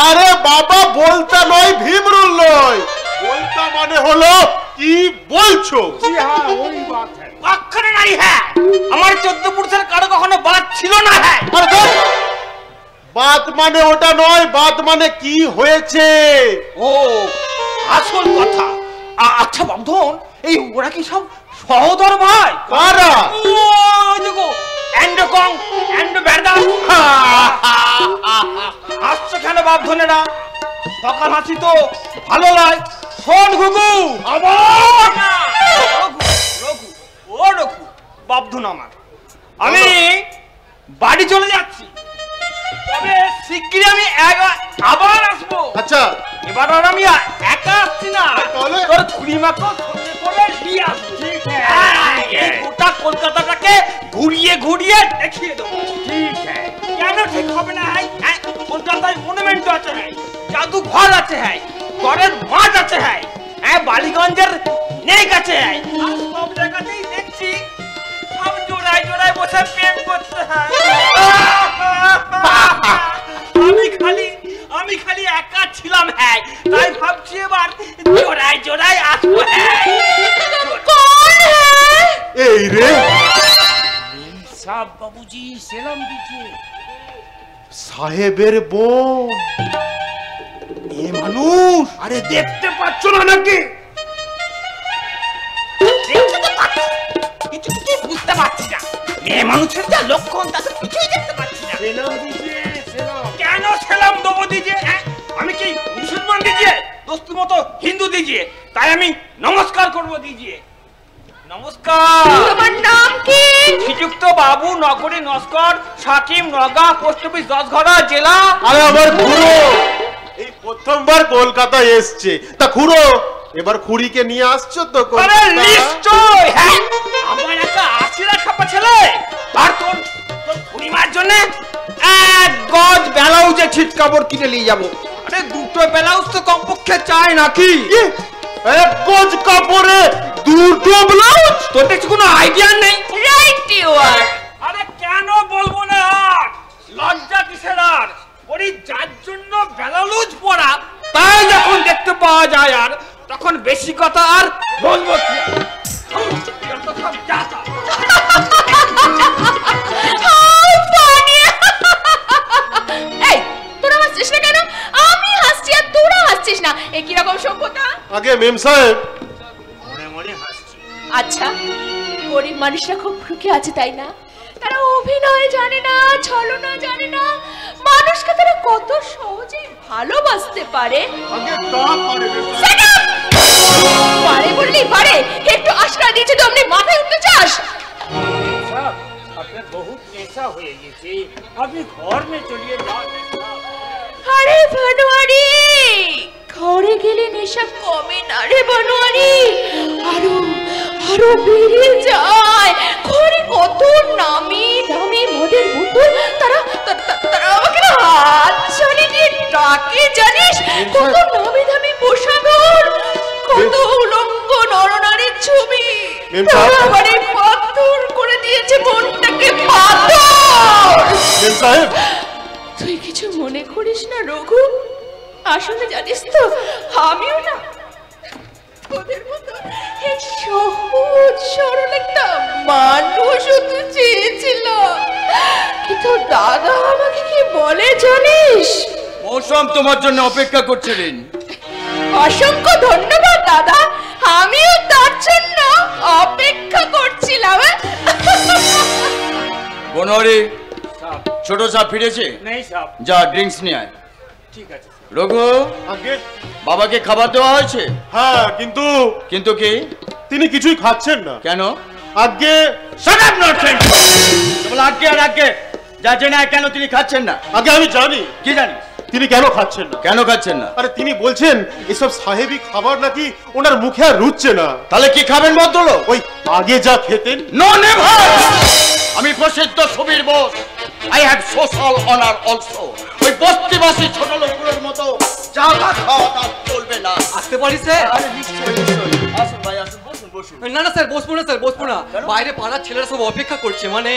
আরে বাবা বলতা নয় ভীমরুল নয়, বলতা মানে হলো কি বলছো? ওই বাত হ্যাঁ, কখনো নাই হ্যাঁ। আমার 14 পুরুষের কারো কখনো বাত ছিল না হ্যাঁ। বাত মানে ওটা নয়, বাত মানে কি হয়েছে ও আসল কথা। আচ্ছা বামধন, এই ওরা কি সব সহদর ভাই? কারা? ওই দেখো এন্ডকং এন্ড বেরদা। হাসছো কেন বামধনেরা? সকাল হাসি তো ভালো নয়। শোন ঘুঘু, আবার রঘু ও রঘু বামধন আমার, আমি বাড়ি চলে যাচ্ছি, তবে শিগগিরই আমি আবার আসবো। আচ্ছা এবার আর আমি একা আসছি না, তোর খুড়িমাকেও সঙ্গে করে নিয়ে আসবো। গোটা কলকাতাটাকে ঘুরিয়ে ঘুরিয়ে দেখিয়ে দেবো। ঠিক হ্যাঁ, কেন ঠিক হবে না? হ্যাঁ, কলকাতায় মনুমেন্ট আছে হ্যাঁ, জাদুঘর আছে হ্যাঁ, ঘরের মাঠ আছে হ্যাঁ, বালিগঞ্জের নেক আছে হ্যাঁ, সব জায়গাতেই দেখছি সব জোড়ায় জোড়ায় বসে প্রেম করতে হয়। আমি খালি একা ছিলাম হ্যাঁ, তাই ভাবছি এবার জোড়ায় জোড়ায় আসবো হ্যাঁ। এই রে সাহেব বাবুজি সেলাম দিচ্ছে। সাহেবের বোন। এ মানুষ, আরে দেখতে পাচ্ছ না নাকি? দেখতে তো পাচ্ছি, কিছু বুঝতে পারছি না। মেয়ে মানুষের যা লক্ষণ তা তো কিছুই দেখতে পাচ্ছি না। সেলাম দিচ্ছে সেলাম। কেন সেলাম দেবো দিজিয়ে? আমি কি মুসলমান দিজিয়ে? দোস্ত মতো হিন্দু দিজিয়ে, তাই আমি নমস্কার করবো দিজিয়ে। নমস্কার। তোমার নাম কি? শ্রীযুক্ত বাবু নগরী নস্কর, সাকিম, নগা, পোস্ট অফিস, 10 ঘড়া, জেলা। আরে আমার খুড়ো এই প্রথমবার কলকাতায় এসছে, তা খুড়ো এবার খুড়িকে নিয়ে আসছো তো? আরে নিশ্চয় হ্যাঁ, আমার একটা আশিরা খাপা ছেলে, আর তোর খুড়িমার জন্য এক গজ ব্লাউজে ছিট কাপড় কিনে নিয়ে যাবো। আরে দুটো ব্লাউজ তো কমপক্ষে চাই নাকি? এক গজ কাপড়ে দুটো ব্লাউজ? তোর দেখছি কোনো আইডিয়া নেই। Right you are. আরে কেন বলবো না, লজ্জা কিসের আর? ওই যার জন্য ব্লাউজ পরা তাই যখন দেখতে পাওয়া যায় আর তখন বেশি কথা আর বলবো কি? যত সব জাতা। এই তোরা হাসছিস না কেন? আমি হাসছি আর তোরা হাসছিস না, এ কি রকম সভ্যতা? আগে মেম সাহেব মনে মনে হাসছি। আচ্ছা, গরিব মানুষরা খুব সুখে আছে তাই না? তারা অভিনয় জানে না, ছলনা জানে না, মানুষকে তারা কত সহজে ভালোবাসতে পারে। আগে তা পারে পারে বললেই পারে, একটু আশকা দিয়েছে তো আপনি মাথায় উঠতে চাস? সাহেব আপনার বহুত নেশা হয়ে গেছে, আপনি ঘর মে চলিয়ে যান। আরে বনোয়ারি, ঘরে গেলে নেশা কমে না রে বনোয়ারি, আরো আরো বেড়ে যায়। ঘরে কত নামি দামি মদের বোতল, তারা তারা আমাকে হাত ছানি দিয়ে ডাকে জানিস? কত নামি দামি পোশাক, কত উলঙ্গ নরনারীর ছবি, তারা আমার পাথর করে দিয়েছে মনটাকে পাথর। মেম সাহেব তুই কিছু মনে করিস না রঘু, আসলে জানিস তো আমিও না তোদের মতো এই সহজ সরল একটা মানুষ হতে চেয়েছিলাম, কিন্তু দাদা আমাকে কি বলে জানিস? মৌসুম তোমার জন্য অপেক্ষা করছিলেন। অসংখ্য ধন্যবাদ দাদা, আমিও তার জন্য অপেক্ষা করছিলাম। বনোয়ারি, ছোট সাহেব ফিরেছে? নেই সাহেব। যা ড্রিঙ্কস নিয়ে আয়। ঠিক আছে। রঘু, আগে বাবাকে খাবার দেওয়া হয়েছে? হ্যাঁ, কিন্তু কিন্তু কি? তিনি কিছুই খাচ্ছেন না। কেন? আগে শাট আপ নটসেন্স! কেবল আগে আর আগে যাচ্ছে না, কেন তিনি খাচ্ছেন না? আগে আমি জানি। কি জানিস? তিনি কেন খাচ্ছেন না? কেন খাচ্ছেন না? আরে তিনি বলছেন এসব সাহেবি খাবার নাকি ওনার মুখে আর রুচছে না। তাহলে কি খাবেন ভদ্রলোক? ওই আগে যা খেতেন। No never! আমি প্রসিদ্ধ Subir Bose, I have social honour also. ওই বস্তিবাসী ছোট লোকগুলোর মতো যা খাওয়া তা চলবে না। আসতে পারি স্যার? আরে নিশ্চয়ই নিশ্চয়ই। আসুন ভাই, আসুন, বসুন বসুন। না না স্যার, বসবো না স্যার, বসবো না। বাইরে পাড়ার ছেলেরা সব অপেক্ষা করছে, মানে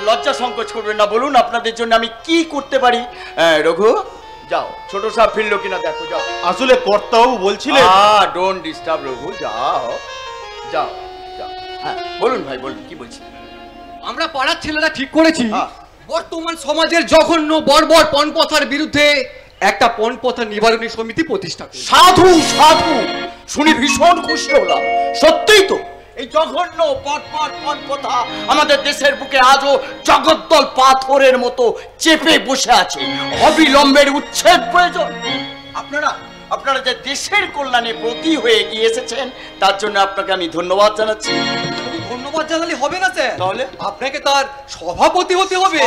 লজ্জা সংকোচ করবেন না, বলুন আপনাদের জন্য আমি কি করতে পারি। রঘু, যাও ছোট সাহেব ফিরলো কিনা দেখো, যাও। আসলে কর্তাবাবু বলছিলেন ডোন্ট ডিস্টার্ব রঘু, যাও যাও যাও। হ্যাঁ বলুন ভাই, বলুন কি বলছি। আমরা পাড়ার ছেলেরা ঠিক করেছি হ্যাঁ। বর্তমান সমাজের জঘন্য বর্বর পণপ্রথার বিরুদ্ধে একটা পণপ্রথা নিবারণী সমিতি প্রতিষ্ঠা করি। সাধু সাধু, শুনি ভীষণ খুশি হলাম। সত্যিই তো এই জঘন্য পণপ্রথা আমাদের দেশের বুকে আজও জগদ্দল পাথরের মতো চেপে বসে আছে। অবিলম্বের উচ্ছেদ প্রয়োজন। আপনারা যে দেশের কল্যাণে ব্রতী হয়ে গিয়ে এসেছেন তার জন্য আপনাকে আমি ধন্যবাদ জানাচ্ছি। ধন্যবাদ জানালে হবে না স্যার, তাহলে আপনাকে তার সভাপতি হতে হবে।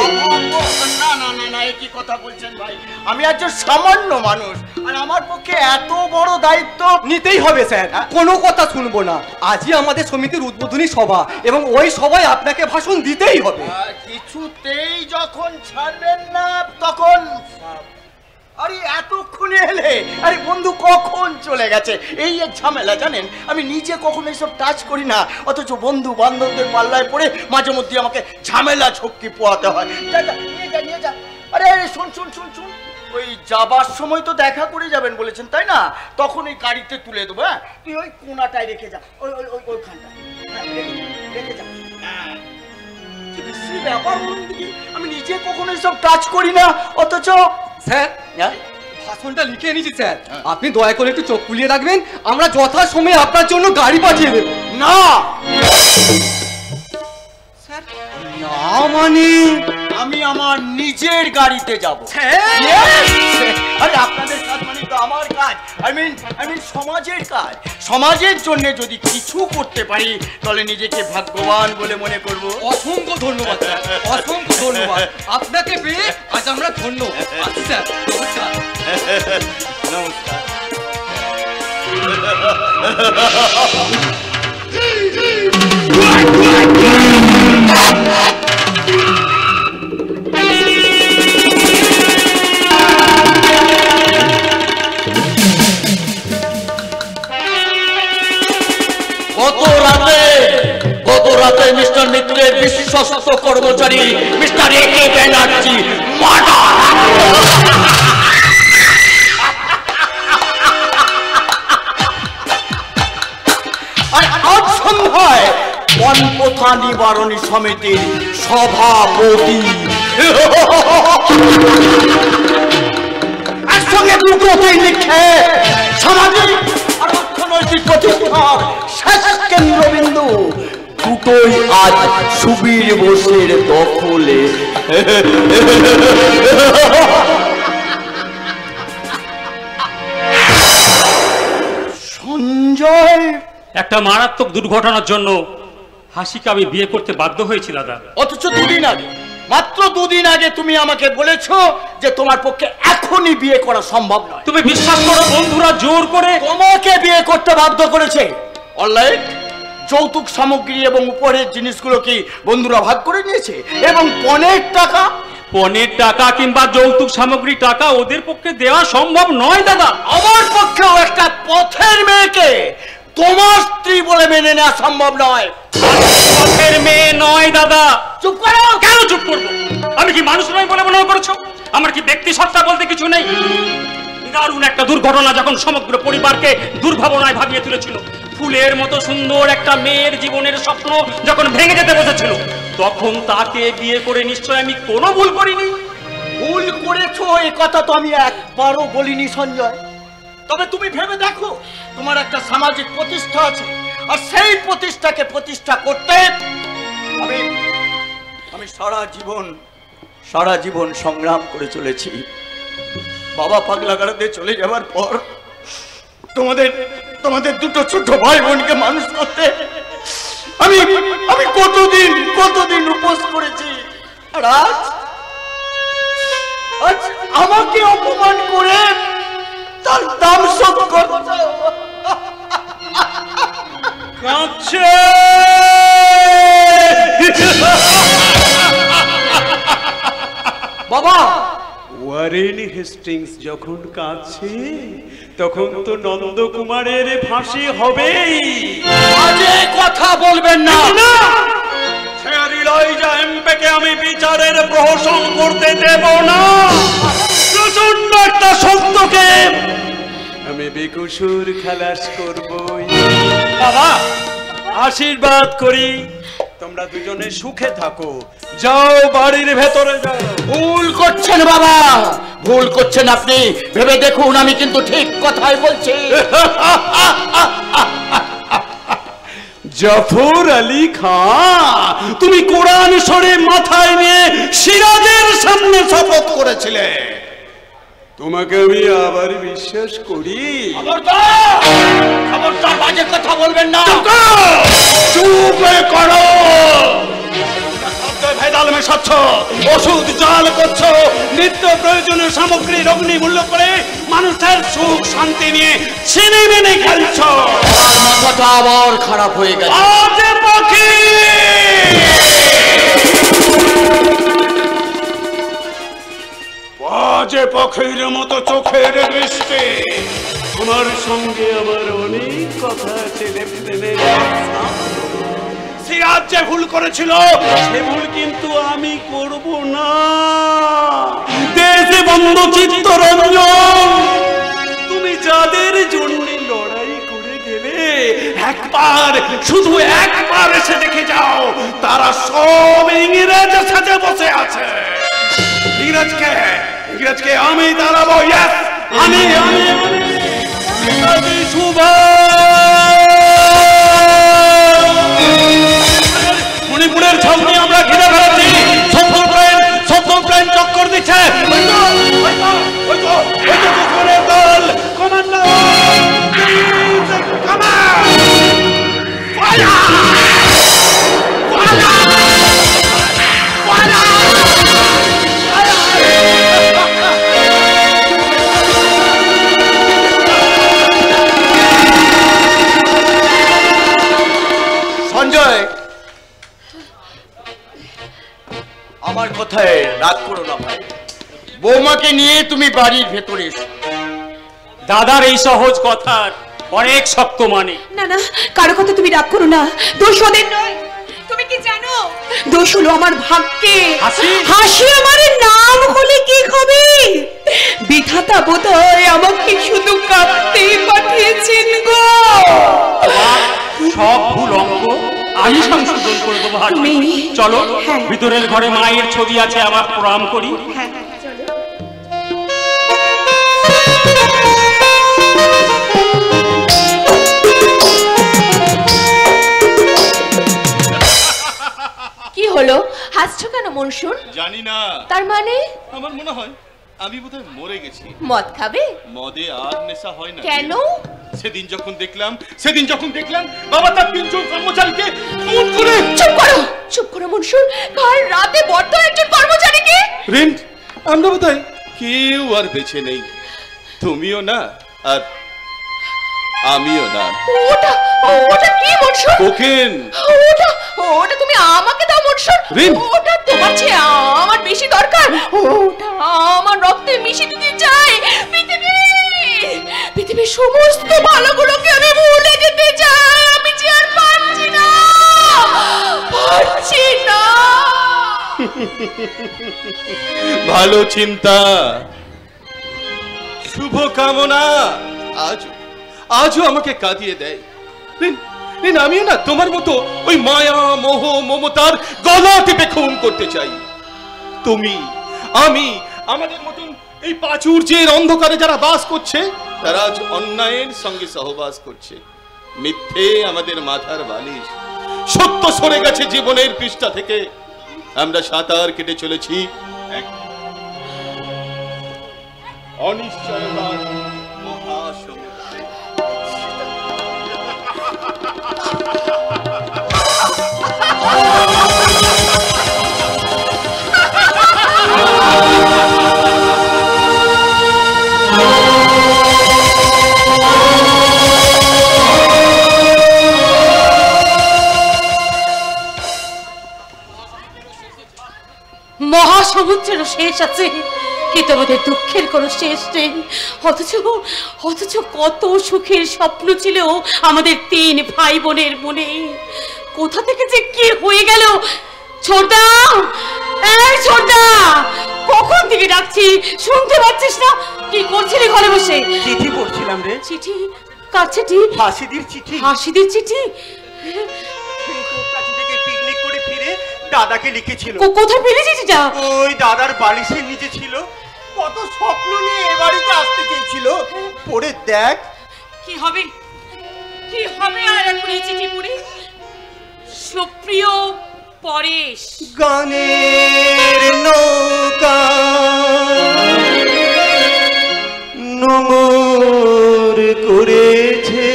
না না না না, একই কথা বলছেন ভাই। আমি একজন সামান্য মানুষ, আর আমার পক্ষে এত বড় দায়িত্ব নিতেই হবে স্যার, কোনো কথা শুনবো না। আজই আমাদের সমিতির উদ্বোধনী সভা এবং ওই সভায় আপনাকে ভাষণ দিতেই হবে। কিছুতেই যখন ছাড়বেন না তখন আরে এতক্ষণে এলে, আরে বন্ধু কখন চলে গেছে। এই ঝামেলা জানেন, আমি নিজে কখনো এইসব টাচ করি না, অথচ বন্ধু বান্ধবদের পাল্লায় পড়ে মাঝে মধ্যে আমাকে ঝামেলা ঝক্কি পোয়াতে হয়। নিয়ে যা। আরে শোন, ওই যাবার সময় তো দেখা করে যাবেন বলেছেন তাই না? তখন ওই গাড়িতে তুলে দেবো। হ্যাঁ, তুই ওই কোনাটায় রেখে যা, ওইখানটা রেখে যা। ব্যাপার আমি নিজে কখনো এইসব টাচ করি না, অথচ স্যার ভাষণটা লিখে এনেছি স্যার, আপনি দয়া করে একটু চোখ খুলিয়ে রাখবেন, আমরা যথাসময়ে আপনার জন্য গাড়ি পাঠিয়ে দেব। না স্যার না মানে আমি আমার নিজের গাড়িতে যাব। আরে আপনাদের কাজ মানে তো আমার কাজ। আই মিন সমাজের কাজ। সমাজের জন্য যদি কিছু করতে পারি তাহলে নিজেকে ভাগ্যবান বলে মনে করব। অসংখ্য ধন্যবাদ স্যার, অসংখ্য ধন্যবাদ। আপনাকে পেয়ে আজ আমরা ধন্য। আচ্ছা স্যার, নমস্কার। নমস্কার। গত রাতে মিস্টার মিত্রের বিশ্বস্ত কর্মচারী মিস্টার একে ব্যানার্জি আজ সন্ধ্যায় পণপ্রথা নিবারণী সমিতির সভাপতি একসঙ্গে দুটোতেই লিখে সামাজিক আর অর্থনৈতিক প্রতিষ্ঠার শেষ কেন্দ্রবিন্দু দুটোই আজ সুবীর বোসের দখলে। সঞ্জয়, একটা মারাত্মক দুর্ঘটনার জন্য হাসিকে আমি বিয়ে করতে বাধ্য হয়েছি দাদা। অথচ মাত্র দুদিন আগে তুমি আমাকে বলেছো যে তোমার পক্ষে এখনই বিয়ে করা সম্ভব নয়। তুমি বিশ্বাস করো, বন্ধুরা জোর করে তোমাকে বিয়ে করতে বাধ্য করেছে। অলরাইট, যৌতুক সামগ্রী এবং উপহারের জিনিসগুলো কি বন্ধুরা ভাগ করে নিয়েছে? এবং পণের টাকা কিংবা যৌতুক সামগ্রী টাকা ওদের পক্ষে দেওয়া সম্ভব নয় দাদা। আমার পক্ষেও একটা পথের মেয়েকে তোমার স্ত্রী বলে মেনে নেওয়া সম্ভব নয়। পথের মেয়ে নয় দাদা। চুপ করো। কেন চুপ করবো? আমি কি মানুষ নয় বলে মনে করছো? আমার কি ব্যক্তি সত্তা বলতে কিছু নেই? দারুণ একটা দুর্ঘটনা যখন সমগ্র পরিবারকে দুর্ভাবনায় ভাবিয়ে তুলেছিল, ফুলের মতো সুন্দর একটা মেয়ের জীবনের স্বপ্ন যখন ভেঙে যেতে বসেছিল, তখন তাকে বিয়ে করে নিশ্চয় আমি কোনো ভুল করিনি। ভুল করেছো এ কথা তো আমি একবারও বলিনি সঞ্জয়। তবে তুমি ভেবে দেখো, তোমার একটা সামাজিক প্রতিষ্ঠা আছে, আর সেই প্রতিষ্ঠাকে প্রতিষ্ঠা করতে আমি সারা জীবন সংগ্রাম করে চলেছি। বাবা পাগলাগাড়াতে চলে যাওয়ার পর তোমাদের দুটো ছোট ভাই বোনকে মানুষ করতে আমি কতদিন উপোস করেছি। আর আজ আমাকে অপমান করে তার দাম শোধ করছে। কাঁদছে বাবা। ওয়ারেন হেস্টিংস যখন কাঁদছে তখন তো নন্দকুমারের ফাঁসি হবেই। আজে কথা বলবেন না। স্যার ইলাইজা এমপেকে আমি বিচারের প্রহসন করতে দেব না। প্রচন্ড একটা সত্যকে আমি বেকসুর খালাস করবই। বাবা আশীর্বাদ করি, তোমরা দুজনে সুখে থাকো, যাও বাড়ির ভেতরে যাও। ভুল করছেন বাবা, ভুল করছেন আপনি। ভেবে দেখুন, আমি কিন্তু ঠিক কথাই বলছি। জাফর আলী খান, তুমি কোরআন শরীফ মাথায় নিয়ে সিরাজের সামনে শপথ করেছিলে, তোমাকে আমি আবার বিশ্বাস করি। খবরদার বাজে কথা বলবেন না। চুপ করো। ভেজাল মেশাচ্ছ, ওষুধ জাল করছো, নিত্য প্রয়োজনীয় সামগ্রীর অগ্নি মূল্য করে মানুষের সুখ শান্তি নিয়ে ছিনে মেনে খেলছ। মাথাটা আবার খারাপ হয়ে গেছে। বাজে পাখি, বাজে পাখির মতো চোখের দৃষ্টি। তোমার সঙ্গে আমার অনেক কথা আছে লেনদেনের। সিরাজ যে ভুল করেছিল সে ভুল কিন্তু আমি করব না। দেশে বন্ধু চিত্তরঞ্জন, তুমি যাদের জন্য লড়াই করে গেলে একবার, শুধু একবার এসে দেখে যাও, তারা সব ইংরেজ সাজে বসে আছে। ইংরেজকে আমি দাঁড়াবো। আমি মণিপুরের সামনে আমরা ঘিরে ফেলেছি। সফল প্ল্যান চক্কর দিচ্ছে। দল কমান্ডার সঞ্জয়, আমার কথায় রাগ করো না ভাই। বৌমাকে নিয়ে তুমি বাড়ির ভেতরে এসো। দাদার এই সহজ কথার অনেক শক্ত মানে। না না, কারো কথা তুমি রাগ করো না। দোষ ওদের নয়। তুমি কি জানো, দোষ হলো আমার ভাগ্যে। হাসি আমার নাম হলে কি হবে? বিধাতা বোধহয় আমাকে শুধু কাঁদতেই পাঠিয়েছেন গো। সব ভুল অঙ্গ আমি সংশোধন করে দেবো। চলো, ভিতরের ঘরে মায়ের ছবি আছে, আমার প্রণাম করি। কি হলো, হাসছো কেন মনসুর? জানি না, তার মানে আমার মনে হয় আমি বোধহয় মরে গেছি। মদ খাবে? মদে আর নেশা হয় না। কেন? সেদিন যখন দেখলাম বাবা তার 3 জন কর্মচারীকে খুন করে। চুপ করো মনসুর। কাল রাতে বড্ড একজন কর্মচারীকে। রিন্ট, আমরা বোধহয় কেউ আর বেঁচে নেই। তুমিও না, আর আমিও না। ওটা কি মনসুর? কোকেন। ওটা তুমি আমাকে দাও মনসুর। ওটা তোমার চেয়ে আমার বেশি দরকার। ওটা আমার রক্তে মিশে দিতে চাই। পৃথিবীর সমস্ত ভালোগুলোকে আমি ভুলে যেতে চাই। আমি যে আর পারছি না। ভালো চিন্তা, শুভ কামনা আজও আমাকে কাঁদিয়ে দেয়। আমিও না তোমার মতো ওই মায়া মোহ মমতার গলা টিপে খুন করতে চাই। তুমি, আমি, আমাদের মতন এই প্রাচুর্যের অন্ধকারে যারা বাস করছে, তারা আজ অন্যায়ের সঙ্গে সহবাস করছে। মিথ্যে আমাদের মাথার বালিশ। সত্য সরে গেছে জীবনের পৃষ্ঠা থেকে। আমরা সাঁতার কেটে চলেছি এক অনিশ্চয়তার মহাসমুদ্রে। মহাসমুদ্রেরও শেষ আছে, কিন্তু আমাদের দুঃখের কোনো শেষ নেই। অথচ কত সুখের স্বপ্ন ছিল আমাদের 3 ভাই বোনের মনে। কোথা থেকে যে কি হয়ে গেল। ছোটদা, এই ছোটদা, কখন থেকে ডাকছি, শুনতে পাচ্ছিস না? কি করছিলি ঘরে বসে? চিঠি পড়ছিলাম রে। চিঠি? কার চিঠি? হাসিদির চিঠি। হাসিদির চিঠি? কাছে থেকে পিকনিক করে ফিরে দাদাকে লিখেছিল। কোথায় পেলি চিঠিটা? ওই দাদার বালিশের নিচে ছিল। কত স্বপ্ন নিয়ে এ বাড়িতে আসতে চেয়েছিল, পড়ে দেখ। কি হবে, কি হবে আর এখন এই চিঠি পড়ে? সুপ্রিয় পরেশ, গানের নৌকা নোঙর করেছে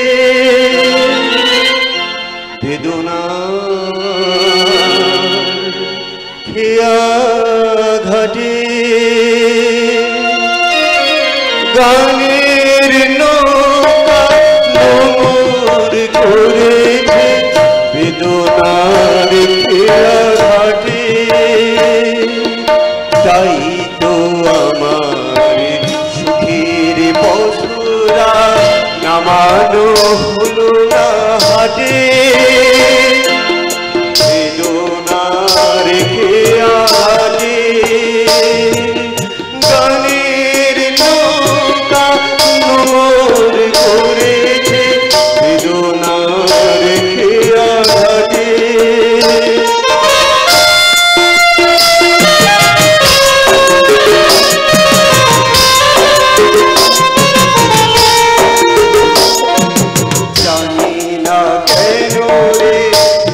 বেদনা খেয়া ঘাটে, গানের নৌকা নোঙর করেছে বেদনার খেয়া ঘাটে। তাই তো আমার সুখের বসরা নামানো হলো না হাটে, বেদনার খেয়া ঘাটে। গানের নৌকা নোঙর করেছে বেদনার খেয়া ঘাটে। জানি না কেন রে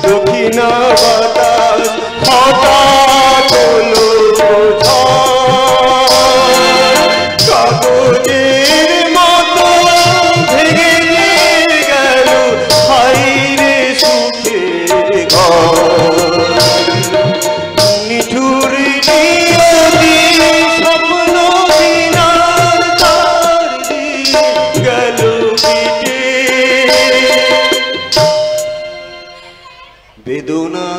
দক্ষিণা বাতাস হঠাৎ হলো কাগজের মতো ভেঙে গেল হাইরে সুখের ঘর। নিঠুর নিয়তি স্বপ্ন দিনার তার গেল পিঠে, বেদনা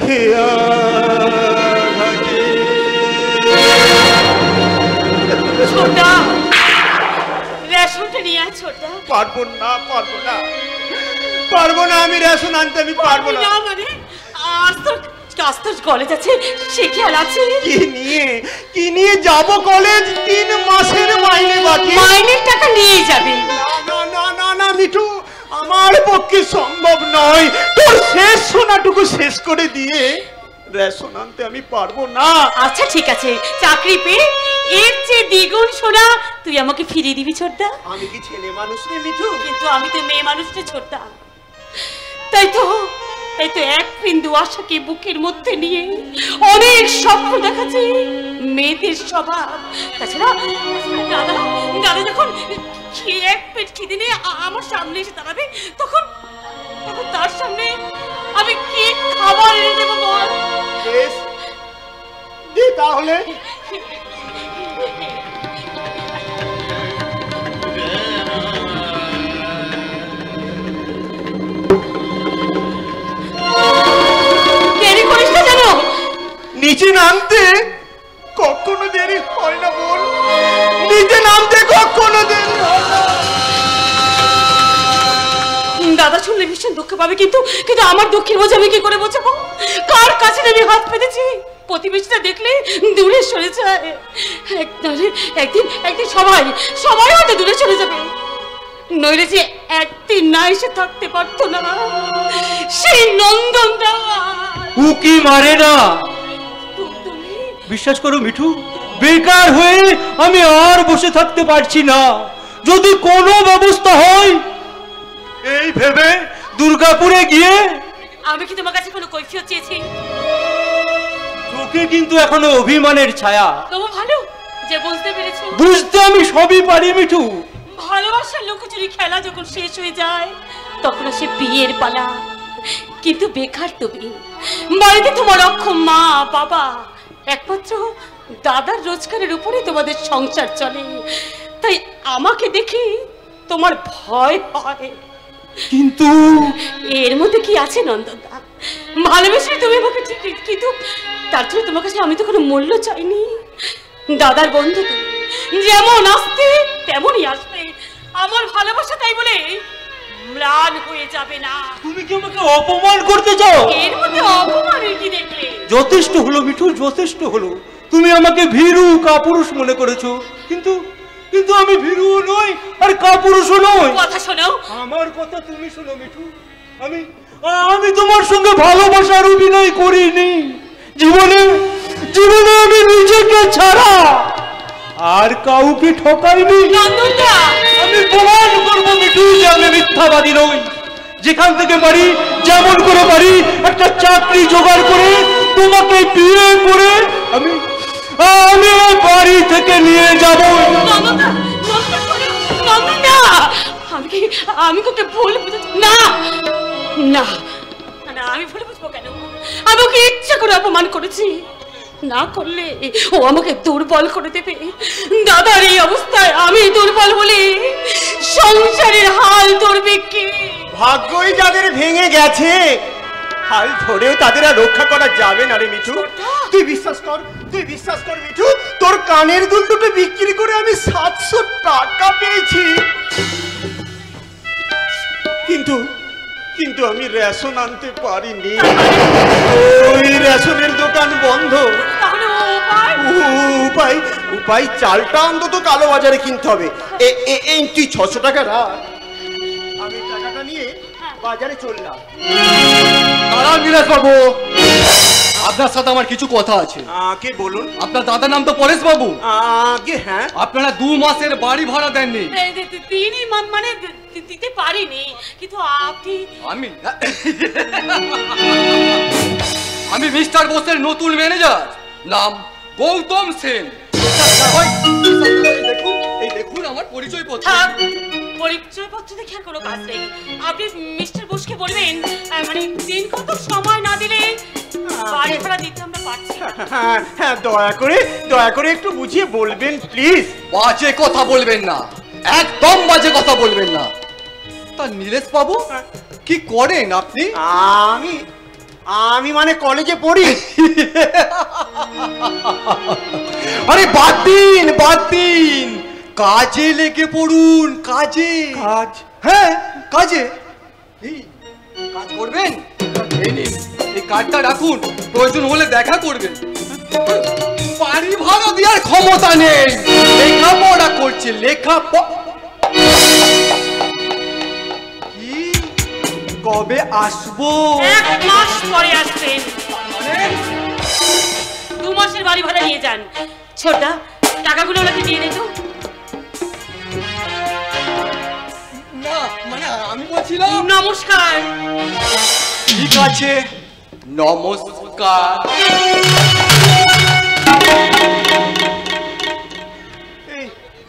খেয়া ঘাটে। ছোটদা, রেশনটা নিয়ে আয় ছোটদা। পারবো না, পারবো না, পারবো না, আমি রেশন আনতে আমি পারবো না। মানে আজ তো কলেজ আছে, সে খেয়াল আছে? কি নিয়ে যাব কলেজ? 3 মাসের মাইনে বাকি। মাইনের টাকা নিয়ে যাবে? না না না না মিঠু, আমার পক্ষে সম্ভব নয়। তোর শেষ সোনাটুকু শেষ করে দিয়ে রেশন আনতে আমি পারবো না। আচ্ছা ঠিক আছে, চাকরি পেয়ে এর চেয়ে দ্বিগুণ সোনা তুই আমাকে ফিরিয়ে দিবি ছোটদা? আমি কি ছেলে মানুষ রে মিঠু? কিন্তু আমি তো মেয়ে মানুষ রে ছোটদা। তাই তো এক বিন্দু আশাকে বুকের মধ্যে নিয়ে অনেক স্বপ্ন দেখাচ্ছে। মেয়েদের স্বভাব। তাছাড়া দাদা যখন এক পেট খিদে নিয়ে আমার সামনে এসে দাঁড়াবে, তখন তার সামনে আমি কি খাবার এনে দেবো বল? বেশ, দে তাহলে। দেরি করিস না যেন। নিচে নামতে কখনো দেরি হয় না বোন, নিচে নামতে কখনো দেরি হয় না। দাদা শুনলে ভীষণ দুঃখ পাবে, কিন্তু আমার দুঃখের বোঝা আমি কি করে বোঝাবো? কার কাছে আমি হাত পেতেছি? প্রতিবেশীরা দেখলে দূরে সরে যায়। একদিন সবাই হয়তো দূরে চলে যাবে। নইলে যে একদিন না এসে থাকতে পারতো না সেই নন্দনটা। উকি মারে না, বিশ্বাস করো মিঠু, বেকার হয়ে আমি আর বসে থাকতে পারছি না। যদি কোনো ব্যবস্থা হয় এই ভেবে দুর্গাপুরে গিয়ে। আমি কি তোমার কাছে কোনো কৈফিয়ত চেয়েছি? চোখে কিন্তু এখনো অভিমানের ছায়া। তবু ভালো যে বুঝতে পেরেছো। বুঝতে আমি সবই পারি মিঠু। ভালোবাসার লুকোচুরি খেলা যখন শেষ হয়ে যায় তখন আসে বিয়ের পালা। কিন্তু বেকার তুমি, বাড়িতে তোমার অক্ষম মা বাবা, একমাত্র দাদার রোজগারের উপরে তোমাদের সংসার চলে। তাই আমাকে দেখি তোমার ভয় হয়। কিন্তু এর মধ্যে কি আছে নন্দনদা? ভালোবেসে তুমি আমাকে ঠিকই, কিন্তু তার জন্য তোমার কাছে আমি তো কোনো মূল্য চাইনি। দাদার বন্ধু তুমি, যেমন আসতে তেমনই আসবে। আমার ভালোবাসা তাই বলে ম্লান হয়ে যাবে না। তুমি কি আমাকে অপমান করতে চাও? এর মধ্যে অপমানের কি দেখলে? যথেষ্ট হলো মিঠু, যথেষ্ট হলো। তুমি আমাকে ভীরু কাপুরুষ মনে করেছো, কিন্তু কিন্তু আমি ভীরুও নই আর কাপুরুষও নই। কথা শোনো। আমার কথা তুমি শোনো মিঠু। আমি তোমার সঙ্গে ভালোবাসার অভিনয় করিনি। জীবনে জীবনে আমি নিজেকে ছাড়া আর কাউকে ঠকাইনি। আমি প্রমাণ করবো মিঠু যে আমি মিথ্যাবাদী নই। যেখান থেকে পারি, যেমন করে পারি, একটা চাকরি জোগাড় করে তোমাকে বিয়ে করে আমি বাড়ি থেকে নিয়ে যাবো। আমি তোকে ভুল বুঝেছি। না না না, আমি ভুল বুঝবো কেন? আমি ওকে ইচ্ছা করে অপমান করেছি। না করলে ও আমাকে দুর্বল করে দেবে। দাদার এই অবস্থায় আমি দুর্বল বলে সংসারের হাল ধরবে কে? ভাগ্যই যাদের ভেঙে গেছে, হাল ধরেও তাদের আর রক্ষা করা যাবে না রে মিঠু। তুই বিশ্বাস কর মিঠু, তোর কানের দুল দুটো বিক্রি করে আমি 700 টাকা পেয়েছি। কিন্তু আমি রেশন আনতে পারিনি। ওই রেশনের দোকান বন্ধ। উপায় চালটা অন্তত কালো বাজারে কিনতে হবে। তুই 600 টাকা রাখ, আমি টাকাটা নিয়ে বাজারে চললাম। বিলাস বাবু, আপনার সাথে আমার কিছু কথা আছে। কে বলুন? আপনার দাদার নাম তো পরেশ বাবু। হ্যাঁ। আপনারা 2 মাসের বাড়ি ভাড়া দেননি। তিনই মানে দিতে পারিনি, কিন্তু আপনি। আমি মিস্টার বোসের নতুন ম্যানেজার, নাম গৌতম সেন। এই দেখুন আমার পরিচয়পত্র। পরিচয়পত্র দেখে আর কোনো কাজ নেই। আপনি মিস্টার বোসকে বলবেন, মানে দিন কত সময় না দিলে বাড়ি ভাড়া দিতে আমরা পারছি। হ্যাঁ, দয়া করে একটু বুঝিয়ে বলবেন প্লিজ। বাজে কথা বলবেন না, একদম বাজে কথা বলবেন না। তা নীলেশ বাবু কি করেন আপনি? আমি মানে কলেজে পড়ি। আরে বাদ দিন, কাজে লেগে পড়ুন। কাজ? হ্যাঁ কাজে। এই কাজ করবেন? এই কার্ডটা রাখুন, প্রয়োজন হলে দেখা করবেন। বাড়ি ভাড়া দেওয়ার ক্ষমতা নেই, লেখাপড়া করছে। কি কবে আসবো? 1 মাস পরে আসবেন। 2 মাসের বাড়ি ভাড়া নিয়ে যান। ছোটা, টাকাগুলো ওনাকে দিয়ে দে তো। না মানে আমি বলছিলাম। নমস্কার। ঠিক আছে, নমস্কার।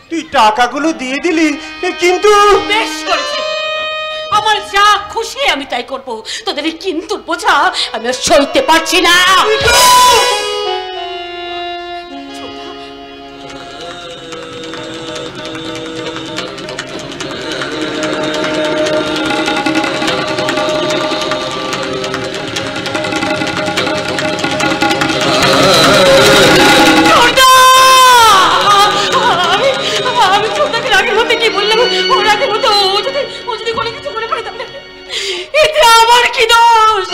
তুই টাকাগুলো দিয়ে দিলি, কিন্তু বেশ করেছি। আমার যা খুশি আমি তাই করব। তোদের কিন্তু বোঝা আমি আর সইতে পারছি না। আমি ছোটকে রাগের মধ্যে কি বললাম? ও রাগের মতো ও যদি কোনো কিছু মনে পড়ে তাহলে এতে আমার কি দোষ?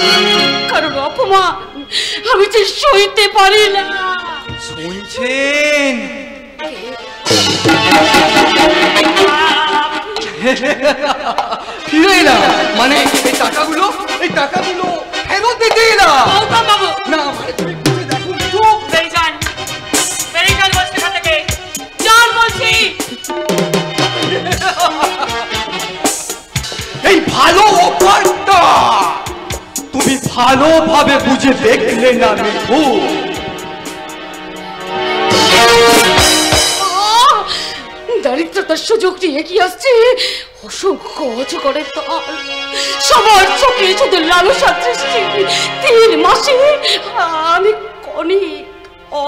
কারণ অপমান আমি যে সইতে পারি না। শুনছেন? ফিরে না মানে এই টাকাগুলো ফেরত দিতে না। বাবু না মানে তুমি বুঝে দেখো একটু। বেরিয়ে যান বসতে থেকে। যান বলছি। এই ভালো অফারটা তুমি ভালোভাবে বুঝে দেখলে না মিঠু। দারিদ্রতার সুযোগ নিয়ে কি আসছে অসংখ্য অজগরের দল। সবার চোখে শুধু লালসা সৃষ্টি। 3 মাসে আমি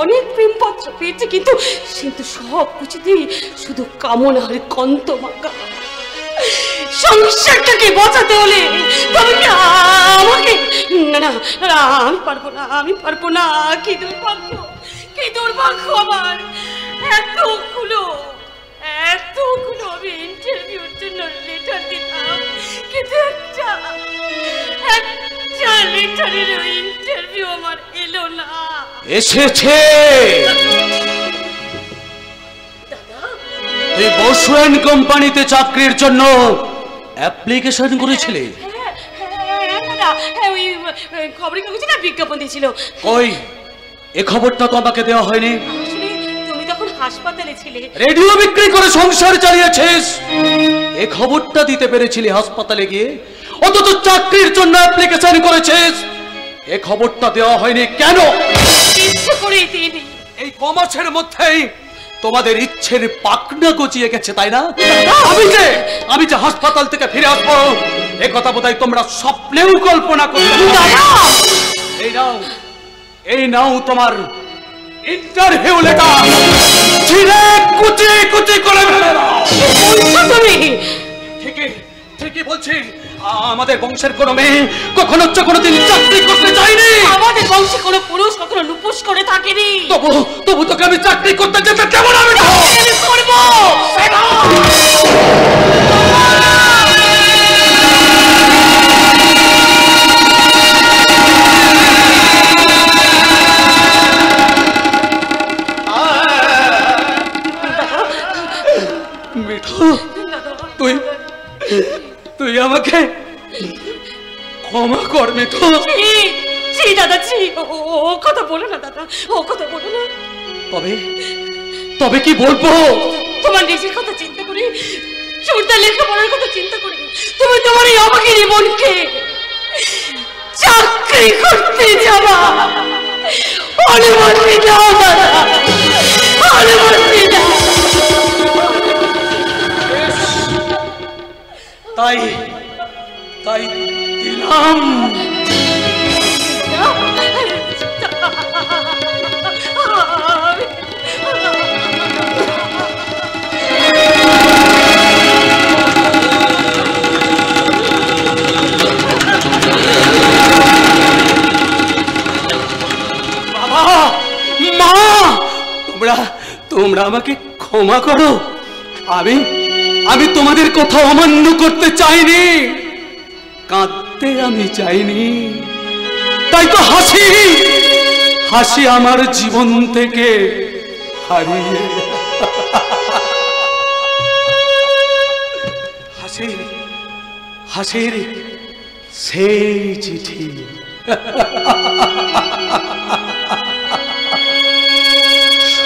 অনেক প্রেমপত্র পেয়েছি, কিন্তু সব কিছুতেই শুধু কামনার গন্ধ মাখা। সংসারটাকে বাঁচাতে হলে তবে কি আমাকে? না আমি পারবো না। কি দুর্ভাগ্য আমার। এতগুলো আমি ইন্টারভিউর জন্য লেটার দিতাম, কিন্তু একটা লেটারের ইন্টারভিউ আমার এলো না। এসেছে। তুই বসু অ্যান্ড কোম্পানিতে চাকরির জন্য অ্যাপ্লিকেশন করেছিলে? ওই খবরের কাগজে না বিজ্ঞাপন দিয়েছিল। কই এ খবরটা তো আমাকে দেওয়া হয়নি। আসলে তুমি তখন হাসপাতালে ছিলে। রেডিও বিক্রি করে সংসার চালিয়েছিস, এ খবরটা দিতে পেরেছিলি হাসপাতালে গিয়ে। অথচ চাকরির জন্য অ্যাপ্লিকেশন করেছিস, এ খবরটা দেওয়া হয়নি কেন? ইচ্ছে করেই দিইনি। এই কমার্সের মধ্যেই তোমাদের ইচ্ছের পাকনা গজিয়ে গেছে, তাই না? আমি যে হাসপাতাল থেকে ফিরে আসবো এ কথা বোধহয় তোমরা স্বপ্নেও কল্পনা করতে পারো না। এই নাও তোমার ইন্টারভিউ লেটার, ছিঁড়ে কুচি কুচি করে ফেলে দাও। তুমি ঠিকই বলছি। আমাদের বংশের কোনো মেয়ে কখনো কোনোদিন চাকরি করতে চায়নি। আমাদের বংশে কোনো পুরুষ কখনো নুপুস করে থাকেনি। তবু তোকে আমি চাকরি করতে যেতে কেমন আমি করবো। মিঠু, তুই আমাকে ক্ষমা কর মিঠু। দাদা ও কথা বলো না দাদা, ও কথা বলো না। তবে কি বলবো? তোমার নিজের কথা চিন্তা করে, চোরদার লেখাপড়ার কথা চিন্তা করে তুমি তোমার এই অভাগী বোনকে চাকরি করতে যাবা। অনুমতি দাও দাদা, অনুমতি দাও। তাই দিলাম। তোমরা আমাকে ক্ষমা করো। আমি তোমাদের কথা অমান্য করতে চাইনি, কাঁদতে আমি চাইনি। তাই তো হাসি আমার জীবন থেকে হারিয়ে হাসির সেই চিঠি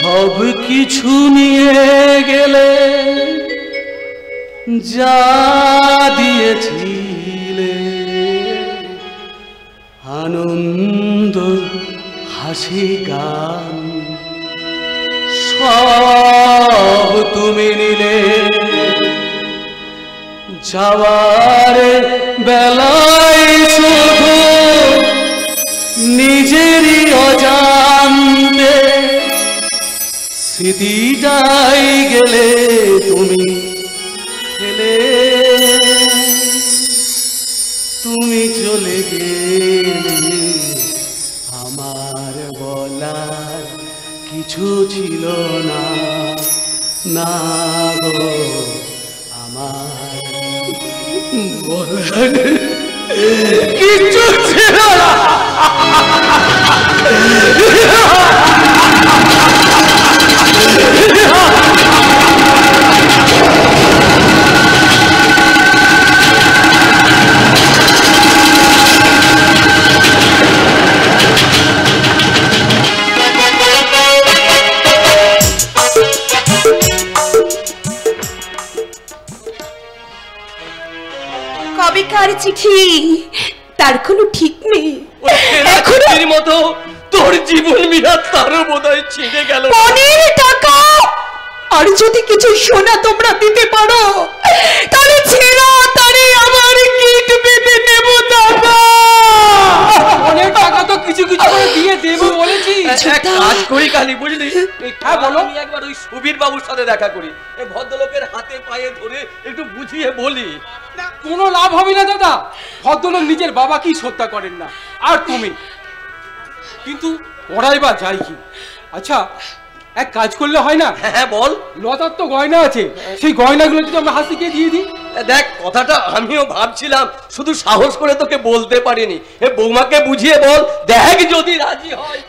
সব কিছু নিয়ে গেলে যা দিয়েছিলে আনন্দ হাসি গান সব তুমি নিলে। যাওয়ার বেলায় শুধু নিজেরই অজান্তে স্মৃতিটাই গেলে তুমি ফেলে। তুমি চলে গেলে আমার বলার কিছু ছিল না, না গো আমার বলার কিছু ছিল না। কবেকার চিঠি তার কোনো ঠিক নেই। এখনো মতো তোর জীবন মিরাজ তারও বোধহয় ছিঁড়ে গেল। পনের টাকা আর যদি কিছু সোনা তোমরা দিতে পারো তাহলে ছেড়া তারে আমার কিট পেতে নেব দাদা। অনেক টাকা তো কিছু কিছু করে দিয়ে দেবো বলেছি। এক কাজ করি কালি, বুঝলি? হ্যাঁ বলো। আমি একবার ওই সুবীর বাবুর সাথে দেখা করি, এই ভদ্রলোকের হাতে পায়ে ধরে একটু বুঝিয়ে বলি। কোনো লাভ হবে না দাদা, ভদ্রলোক নিজের বাবাকেই শ্রদ্ধা করেন না, আর তুমি কিন্তু ওরাই বা যায় কি? আচ্ছা এক কাজ করলে হয় না? হ্যাঁ বল। লতার তো গয়না আছে, সেই গয়নাগুলো যদি আমরা হাসিকে দিয়ে দিই। দেখ কথাটা আমিও ভাবছিলাম, শুধু সাহস করে তোকে বলতে পারিনি। বৌমাকে বুঝিয়ে বল, দেখ যদি রাজি হয়।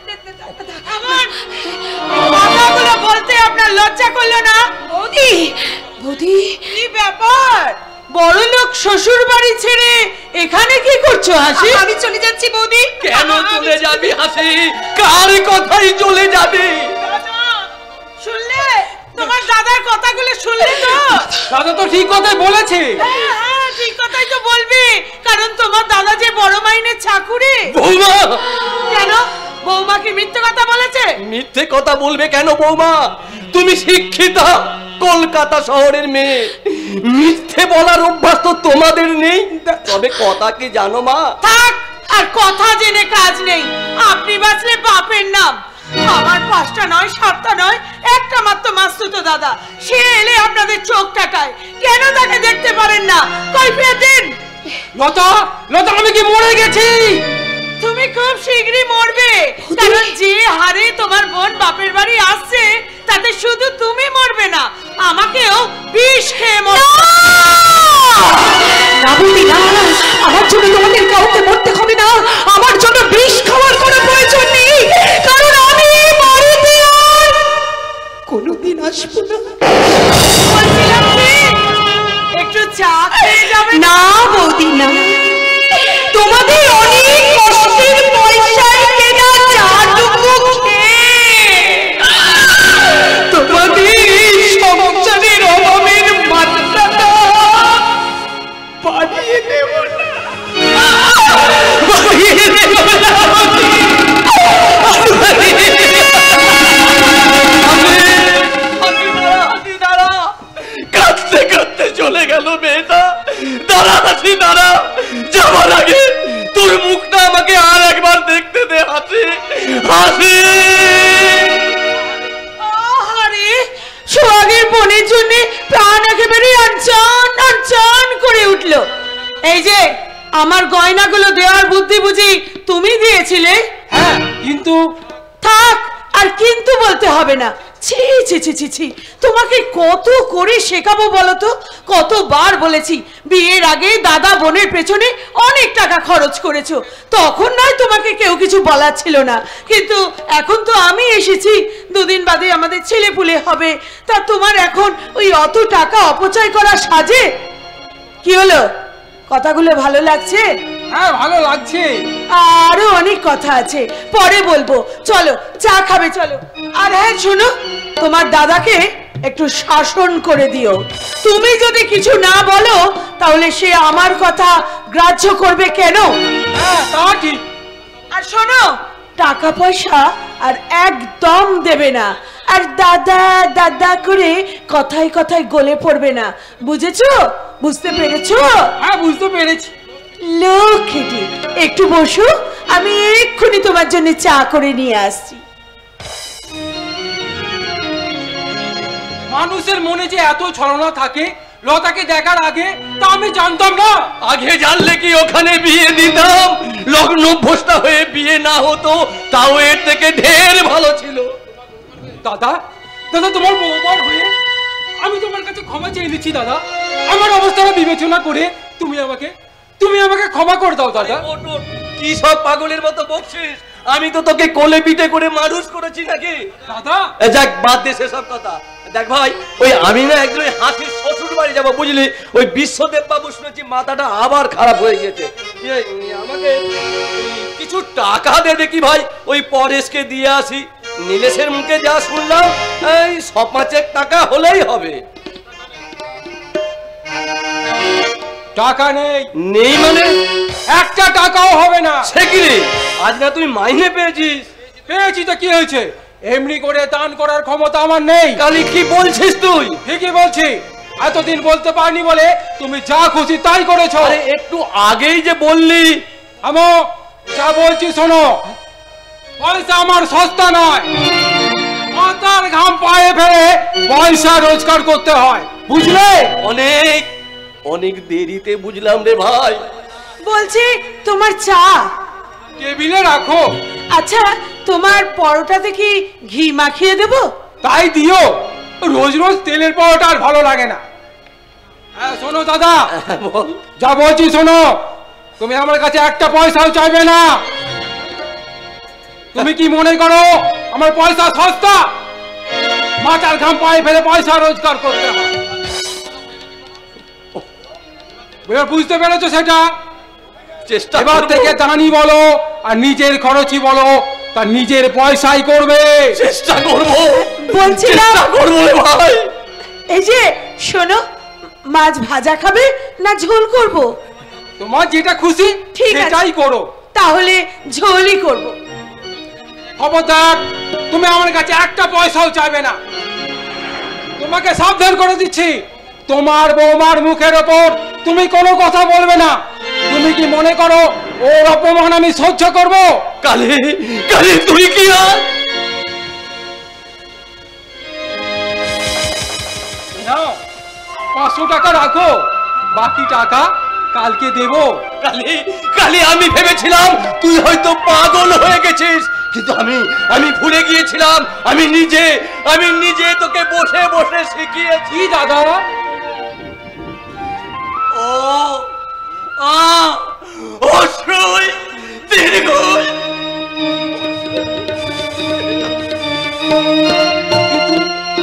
কথাগুলো বলতে আপনার লজ্জা করলো না? বৌদি, বৌদি কি ব্যাপার? বড় লোক শ্বশুর বাড়ি ছেড়ে এখানে কি করছো হাসি? আমি চলে যাচ্ছি বৌদি। কেন চলে যাবি হাসি? কার কথাই চলে যাবি? শুনলে তোমার দাদার কথাগুলো? শুনলে তো? দাদা তো ঠিক কথাই বলেছে। হ্যাঁ ঠিক কথাই তো বলবি, কারণ তোমার দাদা যে বড় মাইনের চাকুরে। বৌমা কেন বৌমা কি মিথ্যে কথা বলেছে? মিথ্যে কথা বলবে কেন বৌমা? তুমি শিক্ষিতা কলকাতা শহরের মেয়ে, মিথ্যে বলার অভ্যাস তো তোমাদের নেই। তবে কথা কি জানো মা? থাক, আর কথা জেনে কাজ নেই। আপনি বাঁচলে বাপের নাম। আমার 5টা নয় 7টা নয়, একটা মাত্র মাসতুতো দাদা, সে এলে আপনাদের চোখ টাকায়। কেন তাকে দেখতে পারেন না? কৈফিয়ত দিন। লতা, লতা আমি কি মরে গেছি? তুমি খুব শীঘ্রই মরবে, কারণ যে হারে তোমার বোন বাপের বাড়ি আসছে, তাতে শুধু তুমি মরবে না, আমাকেও বিষ খেয়ে মরবে। না বৌদি না, আমার জন্য তোমাদের কাউকে মরতে হবে না। আমার জন্য বিষ খাওয়ার কোনো প্রয়োজন নেই, কারণ আমি বাড়িতে আর কোনোদিন আসবো না। বলছিলাম কি, একটু চা খেয়ে যাবে? না বৌদি না, তোমাদের অনেক কষ্টের পয়সায় কেনা চাটুকু খেয়ে তোমাদের সংসারের অভাবের মাত্রাটা বাড়িয়ে দেব না। কাঁদতে কাঁদতে চলে গেল মেয়েটা। দাঁড়া হাসি, দাঁড়া, যাবার আগে তোর মুখটা আমাকে আর একবার দেখতে দে হাসি, হাসি। আরে সোহাগের বোনের জন্য প্রাণ একেবারে আনচান আনচান করে উঠলো। এই যে আমার গয়নাগুলো দেওয়ার বুদ্ধি বুঝি তুমি দিয়েছিলে? হ্যাঁ, কিন্তু থাক, আর কিন্তু বলতে হবে না। ছি ছি ছি ছি ছি, তোমাকে কত করে শেখাবো বলো তো? কতবার বলেছি, বিয়ের আগে দাদা বোনের পেছনে অনেক টাকা খরচ করেছো, তখন নয় তোমাকে কেউ কিছু বলার ছিল না, কিন্তু এখন তো আমি এসেছি, 2 দিন বাদে আমাদের ছেলে পুলে হবে, তা তোমার এখন ওই অত টাকা অপচয় করা সাজে? কি হলো, কথাগুলো ভালো লাগছে? হ্যাঁ ভালো লাগছে। আরো অনেক কথা আছে, পরে বলবো। চলো চা খাবে, চলো। আর হ্যাঁ শোনো, তোমার দাদাকে একটু শাসন করে দিও। তুমি যদি কিছু না বলো তাহলে সে আমার কথা গ্রাহ্য করবে কেন? হ্যাঁ তা ঠিক। আর শোনো, টাকা পয়সা আর একদম দেবে না, আর দাদা দাদা করে কথায় কথায় গলে পড়বে না, বুঝেছো? বুঝতে পেরেছো? হ্যাঁ বুঝতে পেরেছি। লক্ষ্মীটি, একটু বসো, আমি এক্ষুনি তোমার জন্য চা করে নিয়ে আসছি। মানুষের মনে যে এত ছলনা থাকে লতাকে দেখার আগে, তা আমি জানতাম না। আগে জানলে কি ওখানে বিয়ে দিতাম? লগ্ন ভোস্তা হয়ে বিয়ে না হতো, তাও এর থেকে ঢের ভালো ছিল। দাদা, দাদা তোমার বৌমার হয়ে আমি তোমার কাছে ক্ষমা চেয়ে নিচ্ছি দাদা। আমার অবস্থাটা বিবেচনা করে তুমি আমাকে ক্ষমা করে দাও দাদা। কি সব পাগলের মতো বকছিস? আমি তো তোকে কোলে পিঠে করে মানুষ করেছি নাকি দাদা? যাক বাদ দে সেসব কথা। দেখ ভাই, ওই আমি না একজন হাসির শ্বশুর বাড়ি যাবো, বুঝলি? ওই বিশ্বদেব বাবু শুনেছি মাথাটা আবার খারাপ হয়ে গেছে। আমাকে কিছু টাকা দে দেখি ভাই, ওই পরেশকে দিয়ে আসি। নীলেশের মুখে যা শুনলাম, এই 5 টাকা হলেই হবে। টাকা নেই? নেই মানে? একটা টাকাও হবে না। সে কি রে, আজ না তুই মাইনে পেয়েছিস? পেয়েছি তো কি হয়েছে, এমনি করে দান করার ক্ষমতা আমার নেই। কালি কি বলছিস তুই? ঠিকই বলছি, এতদিন বলতে পারিনি বলে তুমি যা খুশি তাই করেছো। আরে একটু আগেই যে বললি। আমো, যা বলছি শোনো, পয়সা আমার সস্তা নয়, মাথার ঘাম পায়ে ফেলে পয়সা রোজগার করতে হয়, বুঝলে? অনেক অনেক দেরিতে বুঝলাম রে ভাই। বলছি তোমার চা টেবিলে রাখো। আচ্ছা, তোমার পরোটাতে কি ঘি মাখিয়ে দেব? তাই দিও, রোজ রোজ তেলের পরোটা আর ভালো লাগে না। শোনো দাদা, বল। যা বলছি শোনো, তুমি আমার কাছে একটা পয়সাও চাইবে না। তুমি কি মনে করো আমার পয়সা সস্তা? মাথার ঘাম পায়ে ফেলে পয়সা রোজগার করতে হয়। এবার বুঝতে পেরেছো সেটা? চেষ্টা এবার থেকে দানি বলো আর নিজের খরচই বলো, তার নিজের পয়সাই করবে। চেষ্টা করব, বলছিলাম চেষ্টা করবো রে ভাই। এই যে শোনো, মাছ ভাজা খাবে না ঝোল করব? তোমার যেটা খুশি ঠিক আছে। সেটাই করো। তাহলে ঝোলই করব। খবরদার, তুমি আমার কাছে একটা পয়সাও চাইবে না। তোমাকে সাবধান করে দিচ্ছি, তোমার বৌমার মুখের ওপর তুমি কোনো কথা বলবে না। তুমি কি মনে করো ওর অপমান আমি সহ্য করব? কালে কালে তুই কি আর নাও, 500 টাকা রাখো, বাকি টাকা কালকে দেবো। কালে কালে আমি ভেবেছিলাম তুই হয়তো পাগল হয়ে গেছিস, কিন্তু আমি ভুলে গিয়েছিলাম। আমি নিজে তোকে বসে বসে শিখিয়েছি। কি দাদা? ও অশ্রয় দীর্ঘই।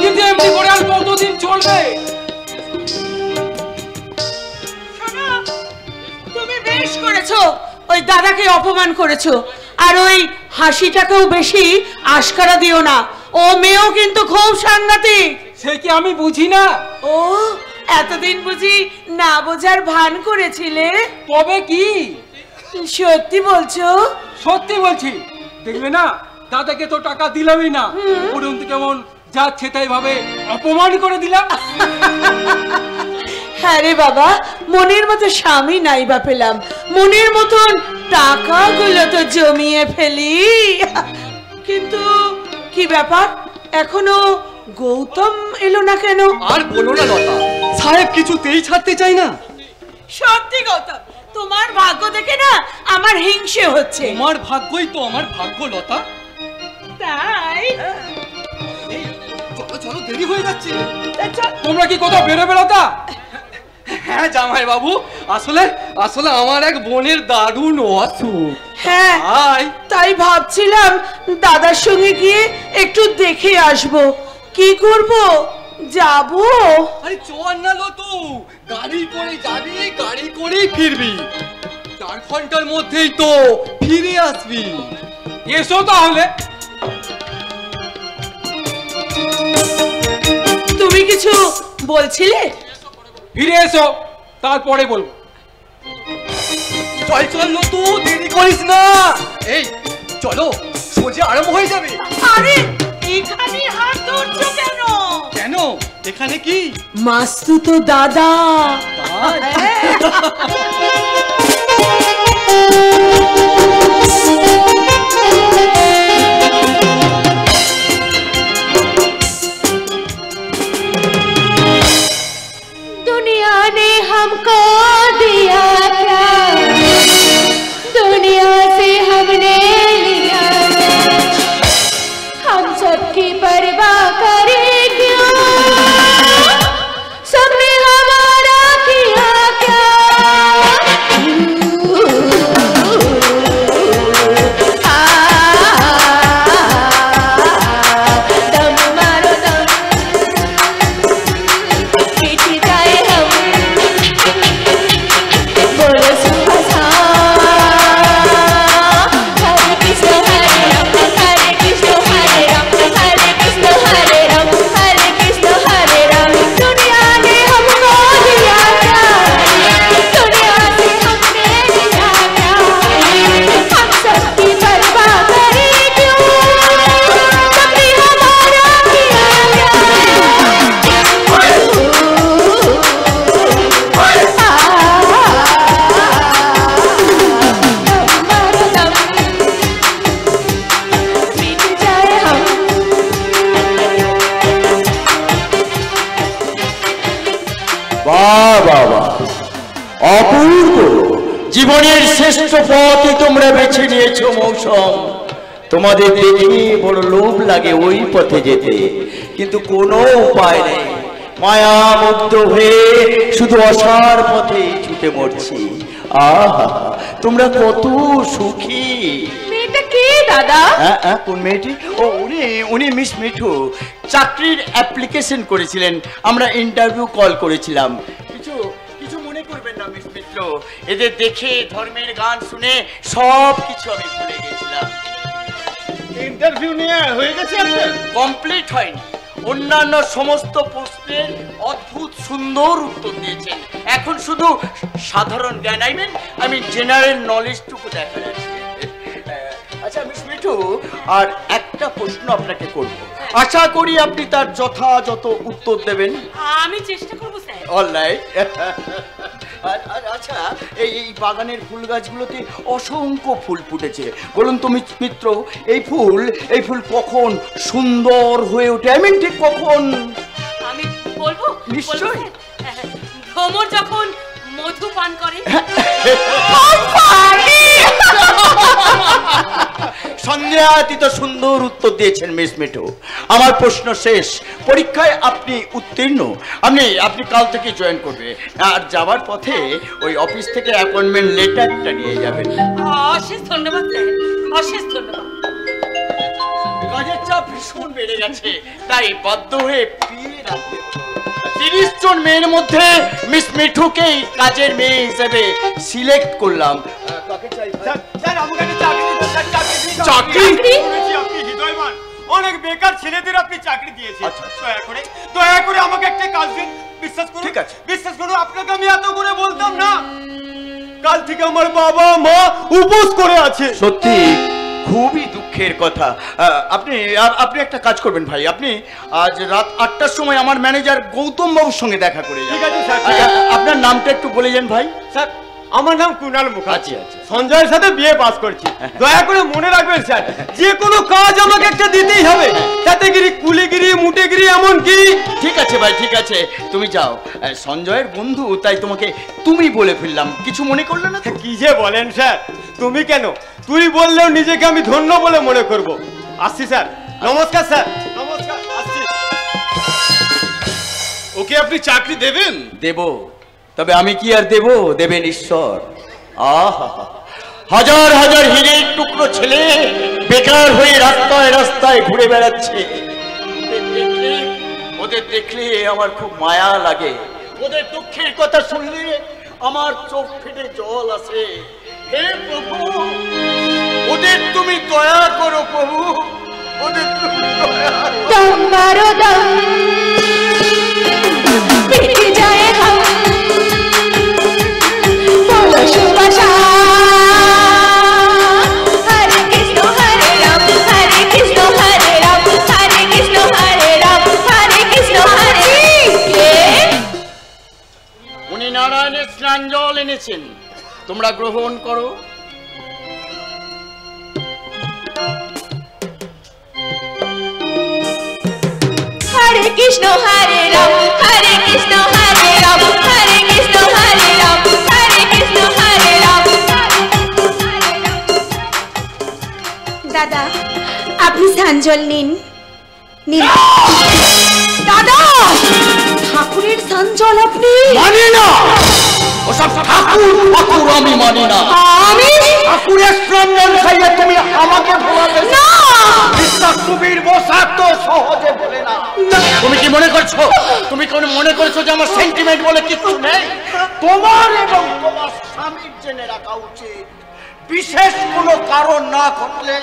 কিন্তু এমনি করে আর কতদিন চলবে? শোনো, তুমি বেশ করেছো, ওই দাদাকে অপমান করেছো। আর ওই হাসিটাকেও বেশি আশকারা দিও না, ও মেয়েও কিন্তু খুব সাংঘাতিক। সে কি আমি বুঝি না? ও, এতদিন বুঝি না বোঝার ভান করেছিলে? তবে কি? সত্যি বলছো? সত্যি বলছি। দেখবে না, দাদাকে তো টাকা দিলামই না, পর্যন্ত কেমন যাচ্ছে তাই ভাবে অপমান করে দিলাম। হ্যাঁ রে বাবা, মনের মতো স্বামী নাই বা পেলাম, মনের মতন টাকাগুলো তো জমিয়ে ফেলি। কিন্তু কি ব্যাপার, এখনো গৌতম এলো না কেন? আর বলো না লতা, সাহেব কিছুতেই ছাড়তে চাই না। সত্যি গৌতম, তোমার ভাগ্য দেখে না আমার হিংসে হচ্ছে। তোমার ভাগ্যই তো আমার ভাগ্য লতা। তাই চলো চলো, দেরি হয়ে যাচ্ছে। তোমরা কি কোথাও বেরোবে লতা? হ্যাঁ জামাই বাবু, আসলে আমার এক বোনের দারুণ অসুখ। হ্যাঁ, তাই ভাবছিলাম দাদার সঙ্গে গিয়ে একটু দেখে আসবো। কি করব, যাবো? আরে চল না লতু, গাড়ি করে যাবি, গাড়ি করেই ফিরবি। 4 ঘন্টার মধ্যেই তো ফিরে আসবি। এসো তাহলে। তুমি কিছু বলছিলে? ফিরে এসো, তারপরে বলবো। চল চল লতু, দেরি করিস না। এই চলো, সোজা আরম্ভ হয়ে যাবে। আরে এখানে হাত ধরছো কেন? কেন, এখানে কি? মাস্তুতো দাদা। दुनिया ने हमको दिया क्या, दुनिया से हमने लिया, हम सबकी परवाह करें क्यों, सबने हमारा किया क्या। दम मारो दम, मिट जाए हम, बोलो सुबह हरे कृष्ण हरे राम, हरे कृष्ण हरे राम, हरे कृष्ण हरे राम, हरे कृष्ण हरे राम। दुनिया ने हमको दिया क्या, दुनिया से हमने लिया क्या, हम सबकी परवाह करें क्यों, सबने हमारा किया क्या। मिट जाए हम। বাহ বাবা, অপূর্ব! জীবনের শ্রেষ্ঠ পথই তোমরা বেছে নিয়েছো মৌসুম। তোমাদের দেখে বড় লোভ লাগে ওই পথে যেতে, কিন্তু কোনো উপায় নেই। মায়ামুগ্ধ হয়ে শুধু অসার পথে ছুটে মরছি। আহা, তোমরা কত সুখী। মেয়েটা কে দাদা? কোন মেয়েটি? ও উনি মিস মিঠু। চাকরির অ্যাপ্লিকেশন করেছিলেন, আমরা ইন্টারভিউ কল করেছিলাম। কিছু মনে করবেন না মিস মিত্র, এদের দেখে ধর্মের গান শুনে সব কিছু আমি ভুলে গেছিলাম। ইন্টারভিউ নিয়ে হয়ে গেছে? কমপ্লিট হয়নি, অন্যান্য সমস্ত প্রশ্নের অদ্ভুত সুন্দর উত্তর দিয়েছেন। এখন শুধু সাধারণ জ্ঞান আমি জেনারেল নলেজটুকু দেখা যাচ্ছে। আচ্ছা মিস মিঠু, আর একটা প্রশ্ন আপনাকে করব, আশা করি আপনি তার যথাযথ উত্তর দেবেন। আমি চেষ্টা করব স্যার। অলরাইট। আচ্ছা, এই বাগানের ফুল গাছগুলোতে অসংখ্য ফুল ফুটেছে, বলুন তো মিত্র, এই ফুল কখন সুন্দর হয়ে ওঠে? ঠিক কখন? আমি বলবো। নিশ্চয়ই। ভ্রমর যখন মধু পান করে। সন্দেহাতীত সুন্দর উত্তর দিয়েছেন মিস মিঠু। আমার প্রশ্ন শেষ। পরীক্ষায় আপনি উত্তীর্ণ, আপনি কাল থেকে জয়েন করবে, আর যাবার পথে ওই অফিস থেকে অ্যাপয়েন্টমেন্ট লেটারটা নিয়ে যাবেন। অশেষ ধন্যবাদ স্যার, অশেষ ধন্যবাদ। কাজের চাপ ভীষণ বেড়ে গেছে, তাই বাধ্য হয়ে বিয়ে রাখতে হলো। 30 জন মেয়ের মধ্যে মিস মিঠুকে কাজের মেয়ে হিসেবে সিলেক্ট করলাম। চাকরি? আপনি হৃদয়বান, অনেক বেকার ছেলেদের আপনি চাকরি দিয়েছেন। দয়া করে আমাকে একটা কাজ দিন। বিশ্বাস করুন, ঠিক আছে, বিশ্বাস করুন, আপনাকে আমি এত করে বলতাম না। কাল থেকে আমার বাবা মা উপোস করে আছে। সত্যি খুবই দুঃখের কথা। আপনি একটা কাজ করবেন ভাই, আপনি আজ রাত 8টার সময় আমার ম্যানেজার গৌতম বাবুর সঙ্গে দেখা করে যান। ঠিক আছে স্যার। আপনার নামটা একটু বলে যান ভাই। স্যার, আমার নাম কুণাল মুখার্জি, সঞ্জয়ের সাথে বিয়ে পাস করছি। দয়া করে মনে রাখবেন স্যার, যে কোনো কাজ আমাকে একটা দিতেই হবে, তাতেগিরি, কুলিগিরি, মুটেগিরি, এমন কি। ঠিক আছে ভাই, ঠিক আছে, তুমি যাও। সঞ্জয়ের বন্ধু, তাই তোমাকে তুমি বলে ফেললাম, কিছু মনে করলে না? কি যে বলেন স্যার, তুমি কেন, তুই বললেও নিজেকে আমি ধন্য বলে মনে করব। আসছি স্যার, নমস্কার স্যার, নমস্কার, আসছি। ওকে আপনি চাকরি দেবেন? দেব, তবে আমি কি আর দেব, দেবেন ঈশ্বর। আহা, হাজার হাজার হীরের টুকরো ছেলে বেকার হয়ে রাস্তায় রাস্তায় ঘুরে বেড়াচ্ছে। ওদের দেখলে আমার খুব মায়া লাগে, ওদের দুঃখের কথা শুনলে আমার চোখ ফেটে জল আসে। হে প্রভু, ওদের তুমি দয়া করো প্রভু, ওদের তুমি দয়া করো। উনি নারায়ণের স্নান জল এনেছেন, তোমরা গ্রহণ করো। হরে কৃষ্ণ হরে রাম, হরে কৃষ্ণ হরে রাম, হরে কৃষ্ণ হরে রাম, হরে কৃষ্ণ হরে রাম। দাদা, আপনি স্নানজল নিন। দাদা, ঠাকুরের স্নানজল আপনি? মানি না, ওসব ঠাকুর আমি মানি না। আমি ঠাকুরের স্নান খাইয়ে তুমি আমাকে ভোলাবে না? বিশ্বাস কবির বসার তো সহজে বলে না। তুমি কি মনে করছো, যে আমার সেন্টিমেন্ট বলে কিছু নেই? তোমার এবং তোমার স্বামীর জেনে রাখা উচিত, বিশেষ কোনো কারণ না ঘটলে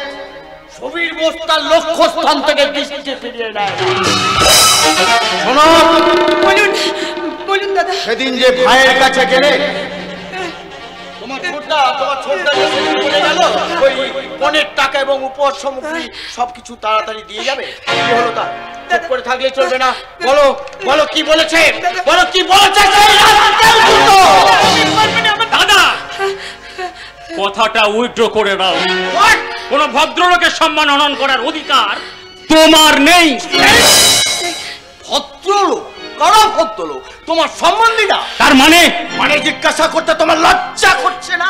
ছবির বস্তার লক্ষ্য স্থান থেকে দৃষ্টি ফিরিয়ে নেয়। শোনো, বলুন দাদা। সেদিন যে ভাইয়ের কাছে গেলে, তোমার ছোটটা বলে গেল ওই পনের টাকা এবং উপহার সামগ্রী সবকিছু তাড়াতাড়ি দিয়ে যাবে। কি হলো তা? চুপ করে থাকলে চলবে না। বলো বলো কি বলেছে, বলো কি বলেছে। দাদা, কথাটা উইথড্র করে নাও। কোন ভদ্রলোকের সম্মান হনন করার অধিকার তোমার নেই। ভদ্রলোক? কারা ভদ্রলোক? তোমার সম্বন্ধী না? তার মানে জিজ্ঞাসা করতে তোমার লজ্জা করছে না?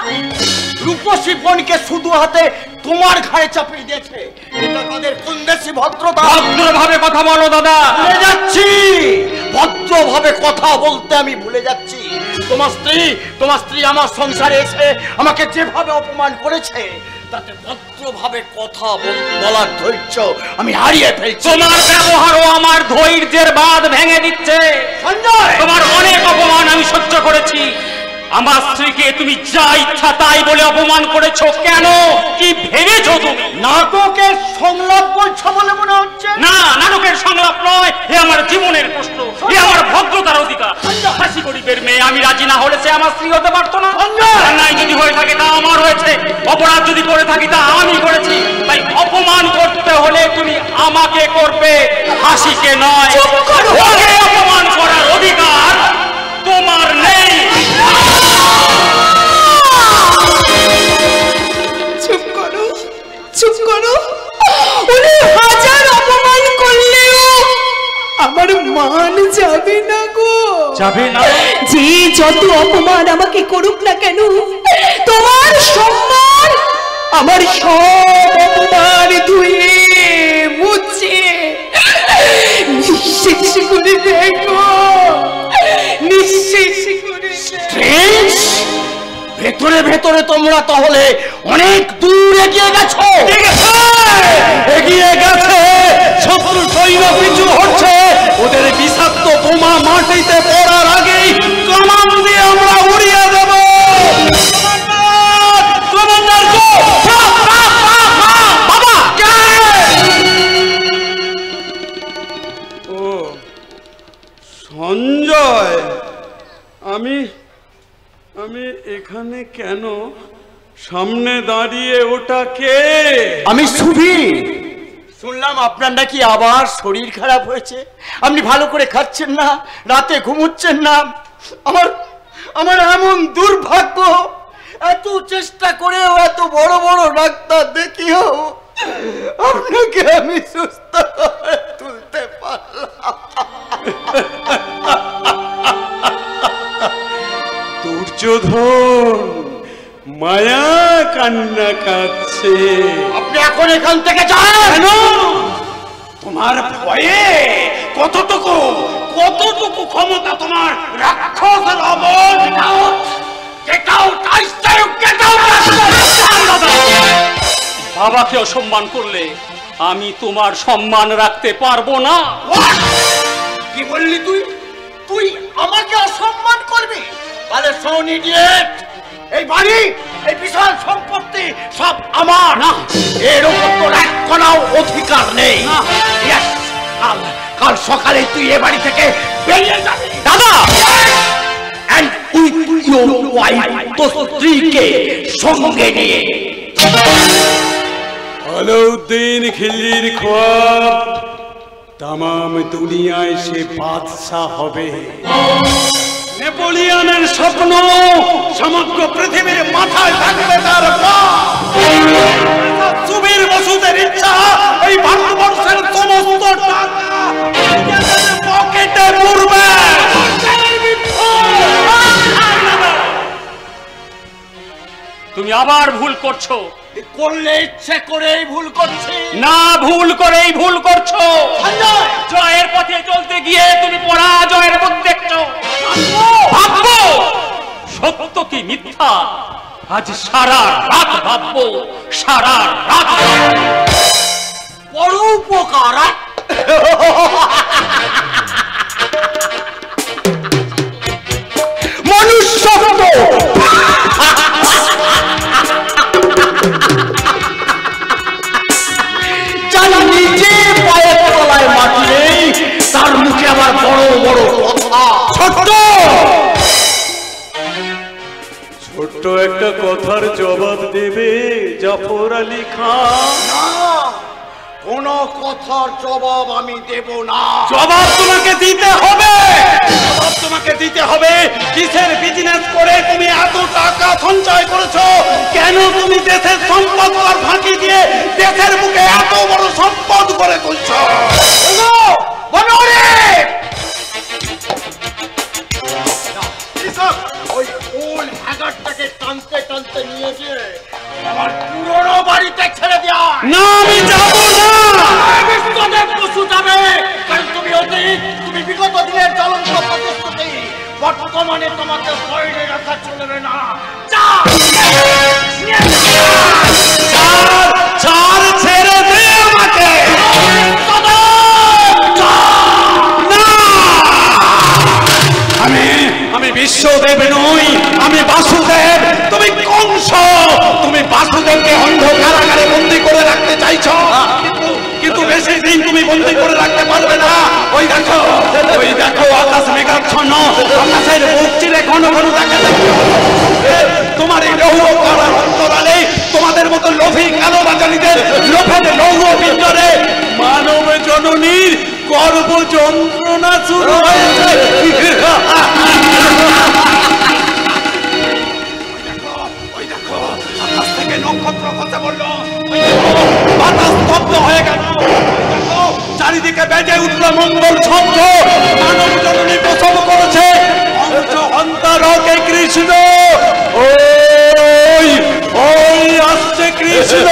রূপসী বোনকে শুধু হাতে তোমার ঘাড়ে চাপিয়ে দিয়েছে, এটা তাদের কোন দেশি ভদ্রতা? ভদ্রভাবে কথা বলো দাদা। বলে যাচ্ছি, ভদ্র কথা বলতে আমি ভুলে যাচ্ছি। তোমার স্ত্রী আমার সংসারে এসে আমাকে যেভাবে অপমান করেছে, তাতে ভদ্রভাবে কথা বলার ধৈর্য আমি হারিয়ে ফেলছি। তোমার ব্যবহারও আমার ধৈর্যের বাঁধ ভেঙে দিচ্ছে। সঞ্জয়, তোমার অনেক অপমান আমি সহ্য করেছি। আমার স্ত্রীকে তুমি যা ইচ্ছা তাই বলে অপমান করেছো কেন? কি ভেবেছো তুমি? নাটকের সংলাপ বলছো বলে মনে হচ্ছে। না, নাটকের সংলাপ নয়, এ আমার জীবনের প্রশ্ন, এ আমার ভদ্রতার অধিকার। হাসি গরিবের মেয়ে আমি রাজি না হলে সে আমার স্ত্রী হতে পারতো না। অন্যায় যদি হয়ে থাকে তা আমার হয়েছে, অপরাধ যদি করে থাকি তা আমি করেছি। তাই অপমান করতে হলে তুমি আমাকে করবে, হাসিকে নয়। ওকে অপমান করার অধিকার তোমার নেই। চুপ করো, চুপ করো। উনি হাজার অপমান করলেও আমার মান যাবে না গো। যাবে না? যে যত অপমান আমাকে করুক না কেন, তোমার সম্মান আমার সব অপমান ধুয়ে মুছে নিঃশেষ করে দেখো, নিঃশেষ করে। ভেতরে ভেতরে তোমরা তাহলে অনেক দূর এগিয়ে গেছো। এগিয়ে গেছে, শত্রু সৈন্য পিছু হচ্ছে। ওদের বিষাক্ত বোমা মাটিতে পড়ার আগেই কামান দিয়ে আমরা উড়িয়ে দেব। ও সঞ্জয়, আমি এখানে কেন? সামনে দাঁড়িয়ে ওটা কে? আমি সুবীর। শুনলাম আপনার নাকি আবার শরীর খারাপ হয়েছে, আপনি ভালো করে খাচ্ছেন না, রাতে ঘুমোচ্ছেন না। আমার এমন দুর্ভাগ্য, এত চেষ্টা করেও এত বড় বড় ডাক্তার দেখিও আপনাকে আমি সুস্থ করে তুলতে পারলাম। দুর্যোধন মায়া কান্না কাঁদছে। আপনি এখন এখান থেকে যান। তোমার ভয়ে কতটুকু ক্ষমতা তোমার? রাক্ষসের অবল। বাবাকে অসম্মান করলে আমি তোমার সম্মান রাখতে পারবো না। কি বললি তুই? তুই আমাকে অসম্মান করবি? তাহলে শোন ইডিয়েট, এই বাড়ি, এই বিশাল সম্পত্তি সব আমার না। এর উপর তোর এক কোনাও অধিকার নেই। কাল সকালে তুই এ বাড়ি থেকে বেরিয়ে যাবি। দাদা, and with your wife, তোর স্ত্রীকে সঙ্গে নিয়ে। আলাউদ্দিন খিলজির খ্বাব, তামাম দুনিয়ায় সে বাদশাহ হবে। নেপোলিয়নের স্বপ্ন, সমগ্র পৃথিবীর মাথায় থাকবে তার পা। সুবীর বসুদের ইচ্ছা, এই ভারতবর্ষের সমস্ত টাকা নিজেদের পকেটে পুরবে। তুমি আবার ভুল করছো। করলে ইচ্ছে করেই ভুল করছি না, ভুল করেই ভুল করছো। জয়ের পথে চলতে গিয়ে তুমি পরাজয়ের মুখ দেখছো। ভাববো সত্য কি মিথ্যা, আজ সারা রাত ভাববো, সারা রাত। বড় উপকার। মনুষ্য নিজে পায়ের তলায় মাটি নেই, তার মুখে আবার বড় বড় কথা। ছোট্ট একটা কথার জবাব দেবে জাফর আলী খান? না, কোন কথার জবাব আমি দেব না। জবাব তোমাকে দিতে হবে, জবাব তোমাকে দিতে হবে। কিসের বিজনেস করে তুমি এত টাকা সঞ্চয় করেছো? কেন তুমি দেশের সম্পদ আর ফাঁকি দিয়ে দেশের বুকে এত বড় সম্পদ করে তুলছো? ওই ফুল হ্যাগারটাকে টানতে টানতে নিয়ে গিয়ে আমার পুরনো বাড়িতে ছেড়ে দেওয়া। না, আমি যাবো না। বিশ্বদেব বসু যাবে, কারণ তুমি অতীত, তুমি বিগত দিনের জ্বলন্ত প্রতিশ্রুতি, বর্তমানে তোমাকে শরীরে রাখা চলবে না। ছেড়ে দে আমাকে। আমি বিশ্বদেব নই, আমি বাসুদেব। তুমি কংস, তুমি বাসুদেবকে অন্ধ কারাগারে বন্দী করে রাখতে চাইছো, কিন্তু বেশি দিন তুমি বন্দী করে রাখতে পারবে না। ওই দেখো আকাশ মেঘাচ্ছন্ন, আকাশের বুক চিরে ঘন ঘন দেখা যাচ্ছে। তোমার এই লৌহ করার অন্তরালে তোমাদের মতো লোভী কালো বাজানিদের লোভের লৌহ ভিতরে মানব জননীর গর্ভ যন্ত্রণা শুরু হয়েছে। ওই দেখো আকাশ থেকে নক্ষত্র খসে পড়লো, বাতাস স্তব্ধ হয়ে গেল। চারিদিকে বেজে উঠল মঙ্গল শব্দ। মানব জননী প্রসব করেছে অন্তরকে কৃষ্ণ। ওই আসছে কৃষ্ণ,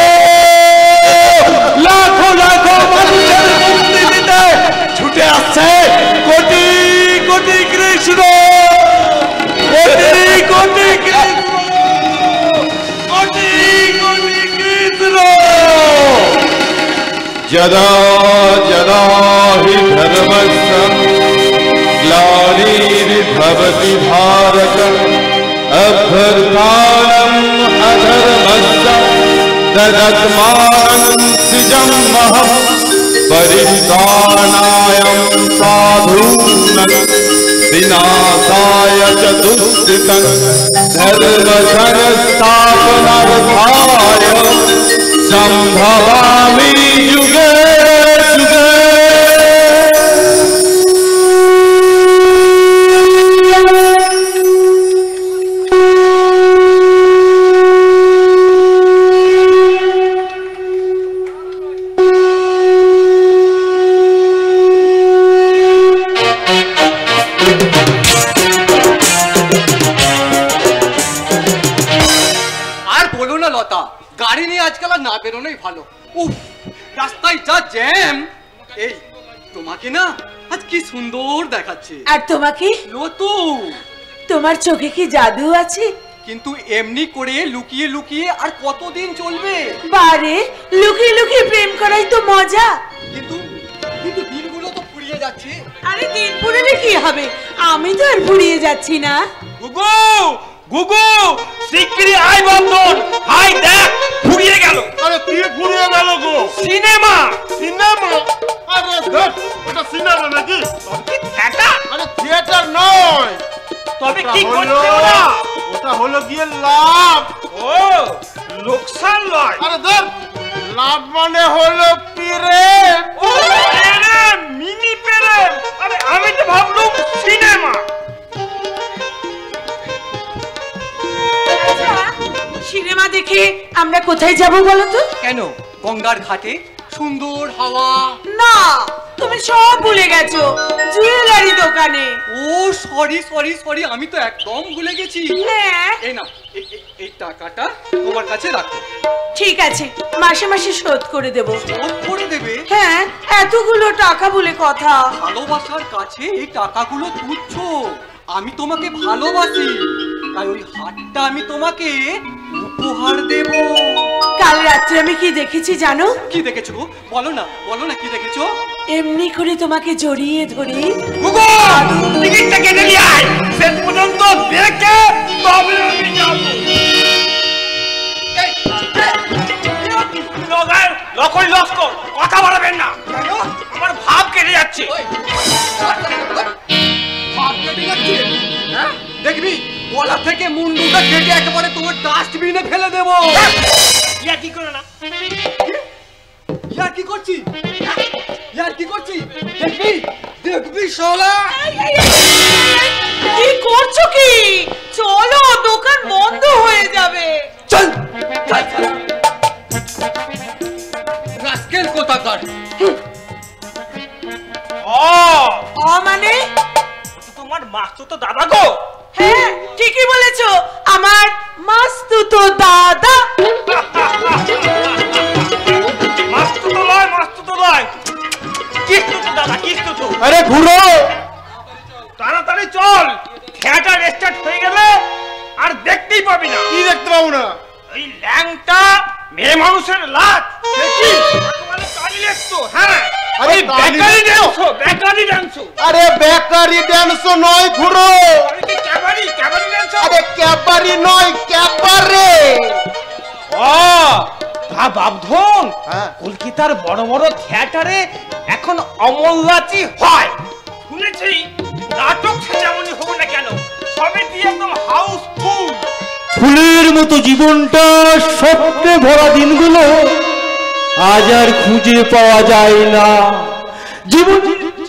লাখো লাখো মানুষের মুক্তি দিতে ছুটে আসছে কোটি কোটি কৃষ্ণ, কোটি কোটি কৃষ্ণ, কোটি কোটি কৃষ্ণ। যদা যদা হি ধর্মস্য গ্লানির্ভবতি ভারত অভ্যুত্থানম অধর্মস্য তদাত্মাनं সৃজমহঃ পরিত্রাণায় সাধূনাং বিনাশায় চ দুষ্কৃতং ধর্মসংস্থাপনার্থায় সম্ভवामि যুগে যুগে। গাড়ি নিয়ে আজকাল আর না বেরোনোই ভালো। উফ, রাস্তায় যা জ্যাম। এই তোমাকে না আজ কি সুন্দর দেখাচ্ছে। আর তোমাকে নতুন। তোমার চোখে কি জাদু আছে? কিন্তু এমনি করে লুকিয়ে লুকিয়ে আর কতদিন চলবে? বারে লুকিয়ে লুকিয়ে প্রেম করাই তো মজা। কিন্তু কিন্তু দিনগুলো তো ফুরিয়ে যাচ্ছে। আরে দিন ফুরালে কি হবে, আমি তো আর ফুরিয়ে যাচ্ছি না। গুগু গুগু শিগগিরই আয় বন্ধন, আয় দেখ ফুরিয়ে গেল। আরে কি ফুরিয়ে গেল গো? সিনেমা। সিনেমা? আরে ধর, ওটা সিনেমা নাকি? থিয়েটার? আরে থিয়েটার নয়, তবে কি করছে ওরা? ওটা হলো গিয়ে লাভ। ও, লোকসান নয়। আরে ধর, লাভ মানে হলো প্রেম। ও প্রেম, মিনি প্রেম। আরে আমি তো ভাবলুম সিনেমা। সিনেমা দেখে আমরা কোথায় যাব বলো তো? কেন, গঙ্গার ঘাটে সুন্দর হাওয়া? না, তুমি সব ভুলে গেছো, জুয়েলারি দোকানে। ও সরি সরি সরি, আমি তো একদম ভুলে গেছি। হ্যাঁ, এই না, এই টাকাটা তোমার কাছে রাখো। ঠিক আছে, মাসে মাসে শোধ করে দেব। শোধ করে দেবে? হ্যাঁ, এতগুলো টাকা বলে কথা। ভালোবাসার কাছে এই টাকাগুলো তুচ্ছ। আমি তোমাকে ভালোবাসি, তাই ওই হারটা আমি তোমাকে উপহার দেব। কাল রাত্রে আমি কি দেখেছি জানো? কি দেখেছো? বলো না, বলো না কি দেখেছো? এমনি করে তোমাকে জড়িয়ে ধরে। গুগু টিকিটটা কেটে নিয়ে আয়, শেষ পর্যন্ত দেখে তবে আমি যাব। লকই লস্কর, কথা বলবেন না। আমার ভাব কেটে যাচ্ছে। দেখবি গলা থেকে মুন্ডুটা কেটে একেবারে তোমার ডাস্টবিনে ফেলে দেবো। ইয়া কি করে না? ইয়ার কি করছি? ইয়ার কি করছি? দেখবি দেখবি শালা। কি করছো কি? চলো, দোকান বন্ধ হয়ে যাবে। চল চল চল। রাস্কেল কোথাকার। ও মানে? তোমার মাস্তুতো দাদা গো। হ্যাঁ, ঠিকই বলেছো, আমার মাস্তুতো দাদা। মাস্তুতো লয়, মাস্তুতো লয়, কিস্তুতো দাদা, কিস্তুতো। মেয়ে মানুষের লাজ দেখি মানে কালিলেস তো হ্যাঁ আরে বেকারি ডান্স আরে বেকারি ডান্স নয় ঘুরো আরে কি ক্যাবারি ডান্স আরে ক্যাবারি নয় ক্যাবারে বাবধন কলকাতার বড় বড় থিয়েটারে এখন অমল্লাচি হয় শুনেছি নাটক সে যেমনই হোক না কেন সবে দিয়ে একদম হাউসফুল ফুলের মতো জীবনটা স্বপ্নে ভরা দিনগুলো আজ আর খুঁজে পাওয়া যায় না। জীবন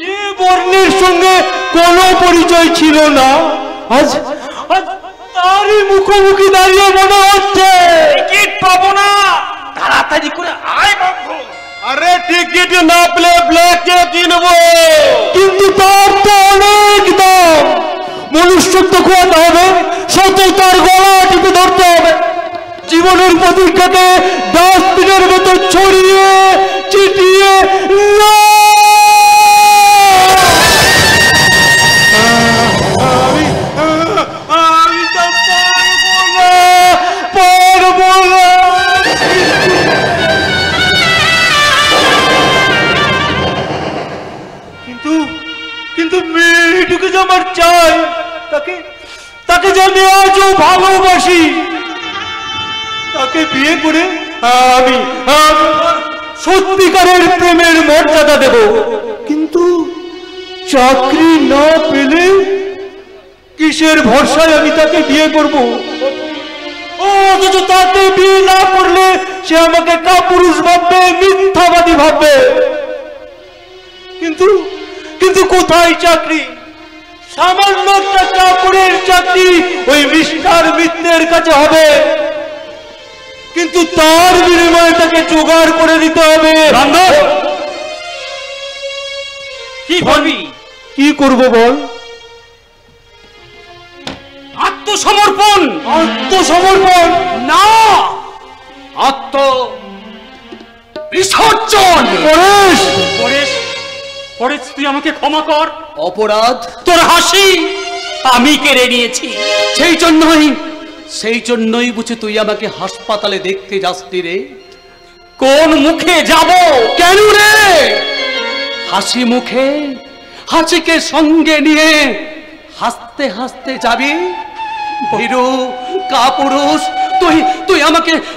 যে বর্ণের সঙ্গে কোনো পরিচয় ছিল না আজ তারই মুখোমুখি দাঁড়িয়ে মনে হচ্ছে টিকিট পাবো না, তাড়াতাড়ি করে আয় বাবু। আরে টিকিট না পেলে ব্ল্যাকে কিনবো, কিন্তু তার তো অনেক দাম। মনুষ্যত্ব খোয়াতে হবে, সততার গলা টিপে ধরতে হবে, জীবনের প্রতিজ্ঞাকে ডাস্টবিনের মতো ছড়িয়ে ছিটিয়ে কিন্তু মেয়েটুকে যে আমার চাই, তাকে যে আমি আজও ভালোবাসি, তাকে বিয়ে করে আমি সত্যিকারের প্রেমের মর্যাদা দেব। কিন্তু চাকরি না পেলে কিসের ভরসায় আমি তাকে বিয়ে করব? অথচ তাকে বিয়ে না করলে সে আমাকে কাপুরুষ ভাববে, মিথ্যাবাদী ভাববে। কিন্তু কোথায় চাকরি? সামান্য একটা কাপড়ের চাকরি ওই মিস্টার মিত্রের কাছে হবে, কিন্তু তার বিনিময়ে তাকে জোগাড় করে দিতে হবে। কি বলবি? কি করব বল? আত্মসমর্পণ। আত্মসমর্পণ না, বিসর্জন। পরেশ, তুই আমাকে ক্ষমা কর। অপরাধ তোর হাসি আমি কেড়ে নিয়েছি। সেই জন্যই বুঝি তুই আমাকে হাসপাতালে দেখতে যাসনি রে? কোন মুখে যাব? কেন রে? হাসি মুখে, হাসিকে সঙ্গে নিয়ে হাসতে হাসতে যাবি? ভীরু কাপুরুষ,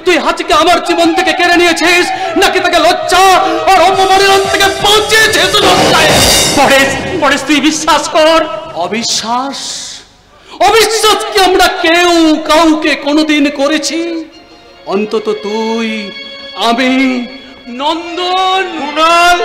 তুই হাসিকে আমার জীবন থেকে কেড়ে নিয়েছিস, নাকি তাকে লজ্জা আর অপমানের হাত থেকে বাঁচিয়েছিস? পরেশ, তুই বিশ্বাস কর। অবিশ্বাস কি আমরা কেউ কাউকে কোনোদিন করেছি? অন্তত তুই, আমি, নন্দন, কুণাল।